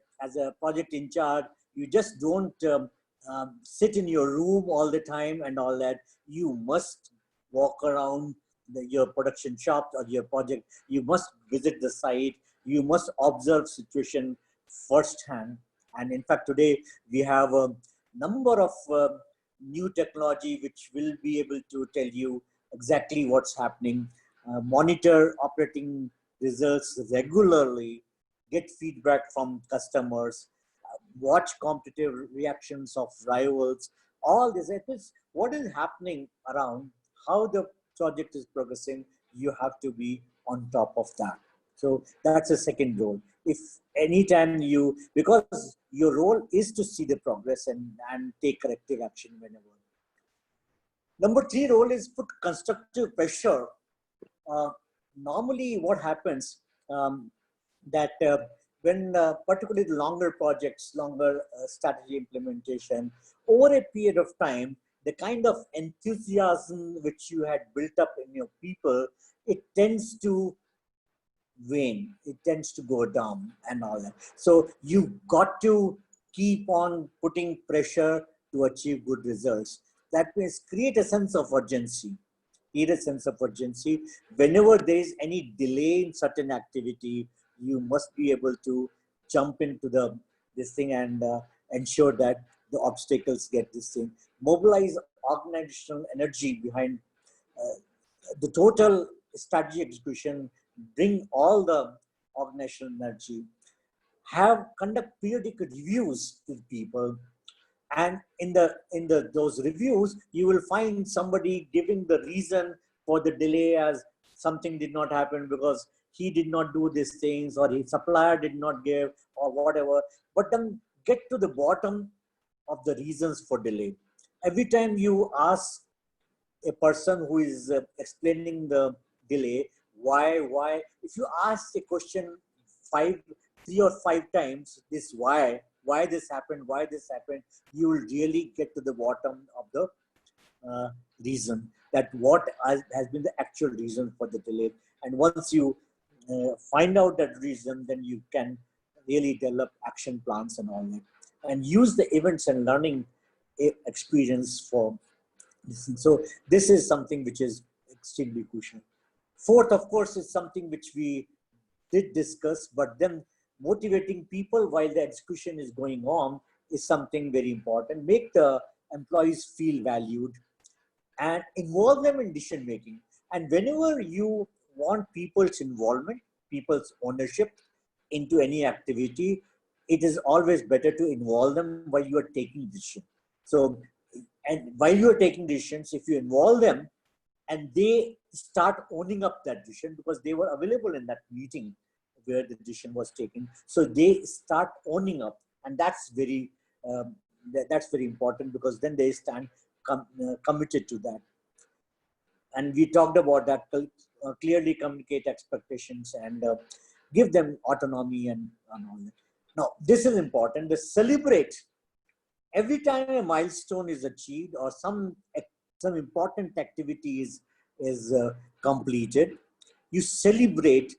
S1: project in charge, you just don't sit in your room all the time and all that. You must walk around your production shop or your project. You must visit the site. You must observe situation firsthand. And in fact, today we have a number of new technology which will be able to tell you exactly what's happening. Monitor operating results regularly, get feedback from customers, watch competitive reactions of rivals. All this, it is what is happening around, how the project is progressing. You have to be on top of that. So that's a second role. If anytime because your role is to see the progress and take corrective action whenever. Number three role is put constructive pressure. Normally what happens that when particularly longer projects, longer strategy implementation, over a period of time, the kind of enthusiasm which you had built up in your people, it tends to wane, it tends to go down and all that. So you got to keep on putting pressure to achieve good results. That means create a sense of urgency. Create a sense of urgency. Whenever there is any delay in certain activity, you must be able to jump into this thing and ensure that the obstacles get this thing. Mobilize organizational energy behind the total strategy execution, bring all the organizational energy, conduct periodic reviews with people, and in the those reviews you will find somebody giving the reason for the delay as something did not happen because he did not do these things, or his supplier did not give, or whatever. But then get to the bottom of the reasons for delay. Every time you ask a person who is explaining the delay, why, if you ask a question 3 or 5 times, this why this happened, you will really get to the bottom of the reason, that what has been the actual reason for the delay. And once you find out that reason, then you can really develop action plans and all that, and use the events and learning experience for this. So this is something which is extremely crucial. Fourth, of course, is something which we did discuss, but then motivating people while the execution is going on is something very important. Make the employees feel valued, and involve them in decision making. And whenever you want people's involvement, people's ownership into any activity, it is always better to involve them while you are taking decision. So, and while you are taking decisions, if you involve them and they start owning up that decision because they were available in that meeting where the decision was taken, so they start owning up, and that's very that's very important, because then they stand committed to that. And we talked about that, clearly communicate expectations and give them autonomy and all that. Now, this is important. The celebrate every time a milestone is achieved or some important activity is completed. You celebrate,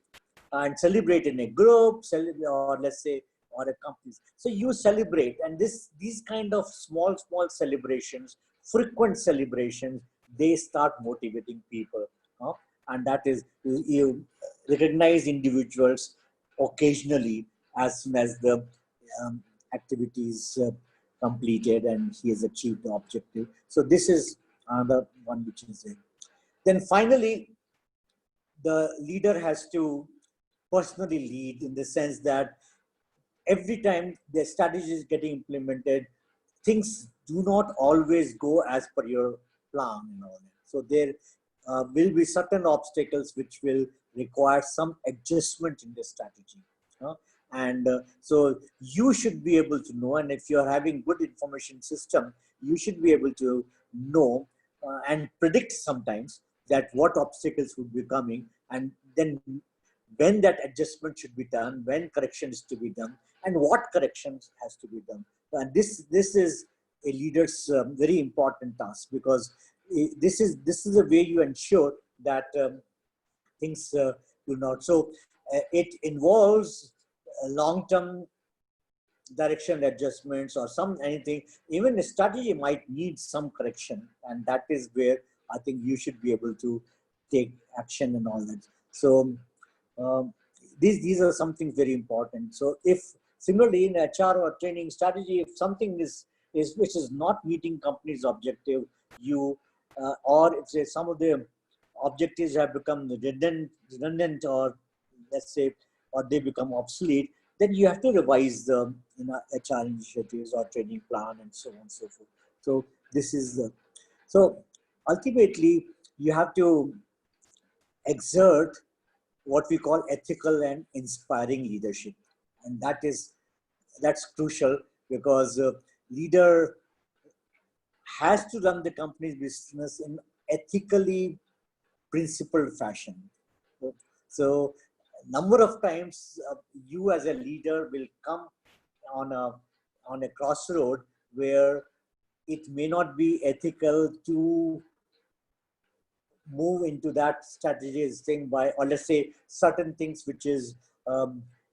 S1: and celebrate in a group, or let's say, or a company. So you celebrate, and these kind of small celebrations, frequent celebrations, they start motivating people, and that is, you recognize individuals occasionally as soon as the activities completed and he has achieved the objective. So this is another one which is there. Then finally, the leader has to personally lead, in the sense that every time the strategy is getting implemented, things do not always go as per your plan and all that. So there will be certain obstacles which will require some adjustment in the strategy. And so you should be able to know, and if you're having good information system, you should be able to know and predict sometimes that what obstacles would be coming, and then when that adjustment should be done, when correction is to be done, and what corrections has to be done. And this is a leader's very important task, because this is the way you ensure that things will not. So it involves long-term direction adjustments or anything. Even a strategy might need some correction, and that is where I think you should be able to take action and all that. So these are something very important. So if similarly in HR or training strategy, if something is which is not meeting company's objective, you or if say some of the objectives have become redundant, or let's say, or they become obsolete, then you have to revise the HR initiatives or training plan and so on and so forth. So this is the, so ultimately you have to exert what we call ethical and inspiring leadership, and that's crucial, because leader has to run the company's business in ethically principled fashion. So number of times you as a leader will come on a crossroad where it may not be ethical to move into that strategies thing by, or let's say certain things which is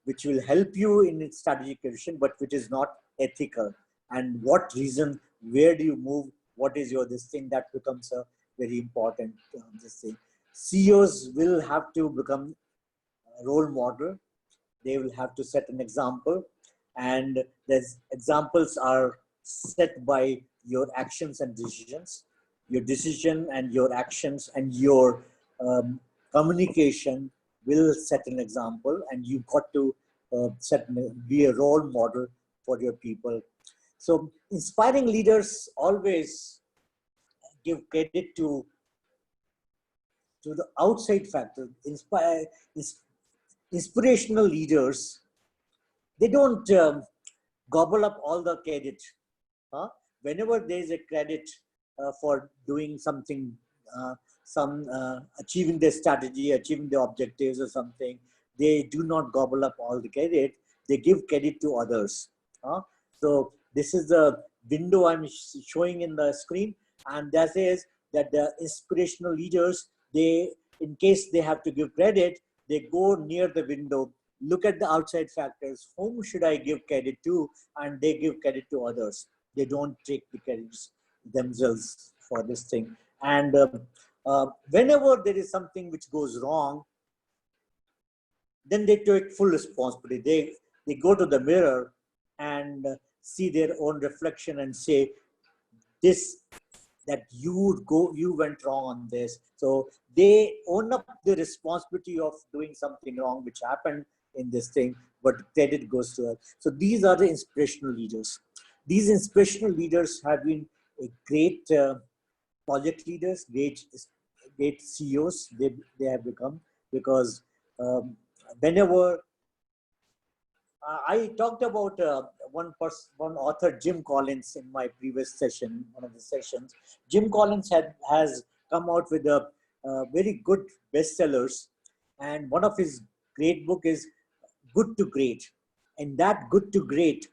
S1: which will help you in its strategic decision, but which is not ethical. And what reason, where do you move, what is your this thing, that becomes a very important this thing. CEOs will have to become a role model. They will have to set an example, and there's examples are set by your actions and decisions. Your decision and your actions and your communication will set an example, and you've got to be a role model for your people. So inspiring leaders always give credit to the outside factor. Inspirational leaders, they don't gobble up all the credit. Whenever there is a credit for doing something, achieving their strategy, achieving their objectives or something, they do not gobble up all the credit. They give credit to others. So this is the window I'm showing in the screen, and that says that the inspirational leaders, they, in case they have to give credit, they go near the window, look at the outside factors, whom should I give credit to, and they give credit to others. They don't take the credits themselves for this thing. And whenever there is something which goes wrong, then they take full responsibility. They go to the mirror and see their own reflection and say, this, that you went wrong on this. So they own up the responsibility of doing something wrong, which happened in this thing, but credit goes to us. So these are the inspirational leaders. These inspirational leaders have been a great project leaders, great CEOs. They have become, because whenever I talked about one author, Jim Collins, in my previous session, one of the sessions. Jim Collins has come out with a very good bestsellers, and one of his great book is Good to Great. In that Good to Great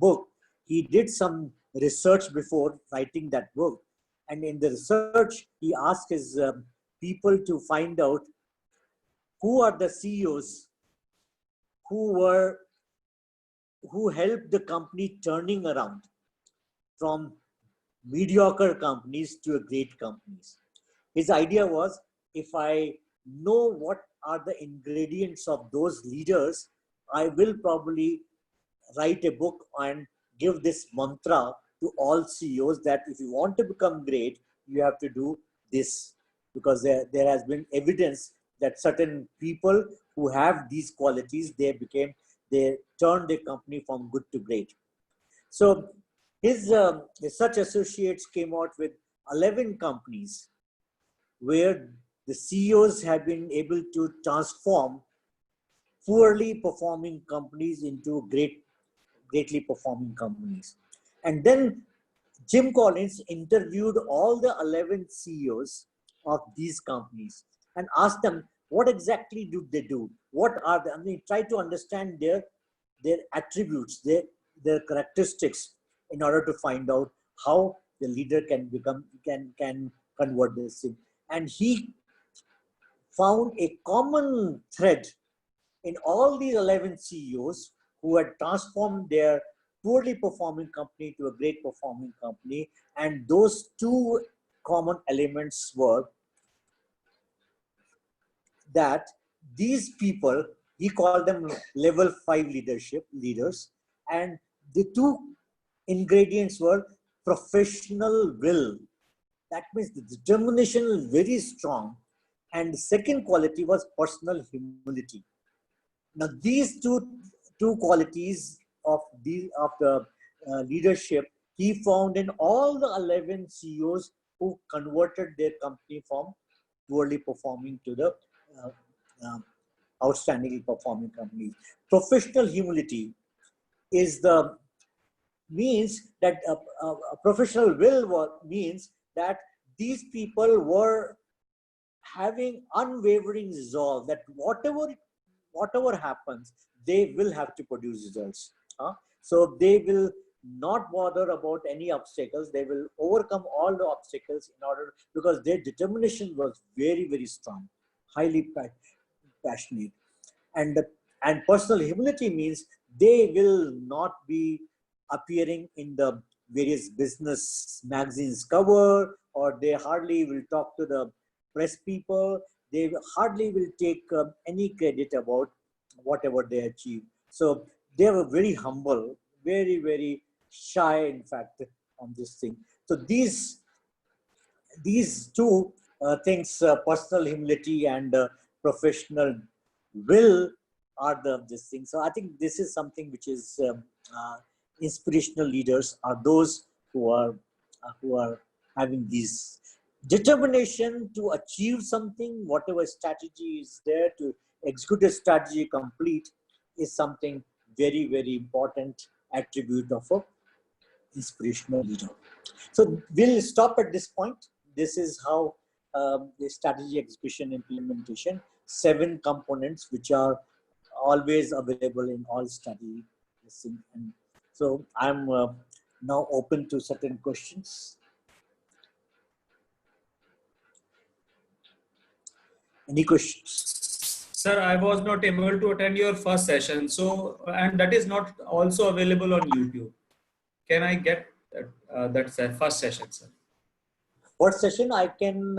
S1: book, he did some research before writing that book, and in the research, he asked his people to find out who are the CEOs who were who helped the company turning around from mediocre companies to a great companies. His idea was, if I know what are the ingredients of those leaders, I will probably write a book and give this mantra to all CEOs that if you want to become great, you have to do this, because there has been evidence that certain people who have these qualities, they turned their company from good to great. So his research associates came out with 11 companies where the CEOs have been able to transform poorly performing companies into greatly performing companies. And then Jim Collins interviewed all the 11 CEOs of these companies and asked them, what exactly do they do? What are they? I mean, try to understand their attributes, their characteristics, in order to find out how the leader can convert this thing. And he found a common thread in all these 11 CEOs who had transformed their poorly performing company to a great performing company. And those two common elements were that these people, he called them level 5 leaders, and the two ingredients were professional will. That means the determination is very strong. And the second quality was personal humility. Now, these two qualities of the leadership he found in all the 11 CEOs who converted their company from poorly performing to the uh, uh, outstandingly performing companies. Professional humility is the means that a professional will means that these people were having unwavering resolve that whatever happens, they will have to produce results. So they will not bother about any obstacles. They will overcome all the obstacles in order, because their determination was very, very strong, highly passionate. And and personal humility means they will not be appearing in the various business magazines cover, or they hardly will talk to the press people. They hardly will take any credit about whatever they achieve. So they were very humble, very, very shy, in fact, on this thing. So these two things, personal humility and professional will, are this thing. So I think this is something which is inspirational leaders are those who are having these determination to achieve something, whatever strategy is there to execute a strategy complete, is something very, very important attribute of a inspirational leader. So we'll stop at this point. This is how the strategy execution implementation, 7 components which are always available in all strategy. And so I'm now open to certain questions. Any questions?
S2: Sir, I was not able to attend your first session, so and that is not also available on YouTube. Can I get that first session, sir?
S1: What session I can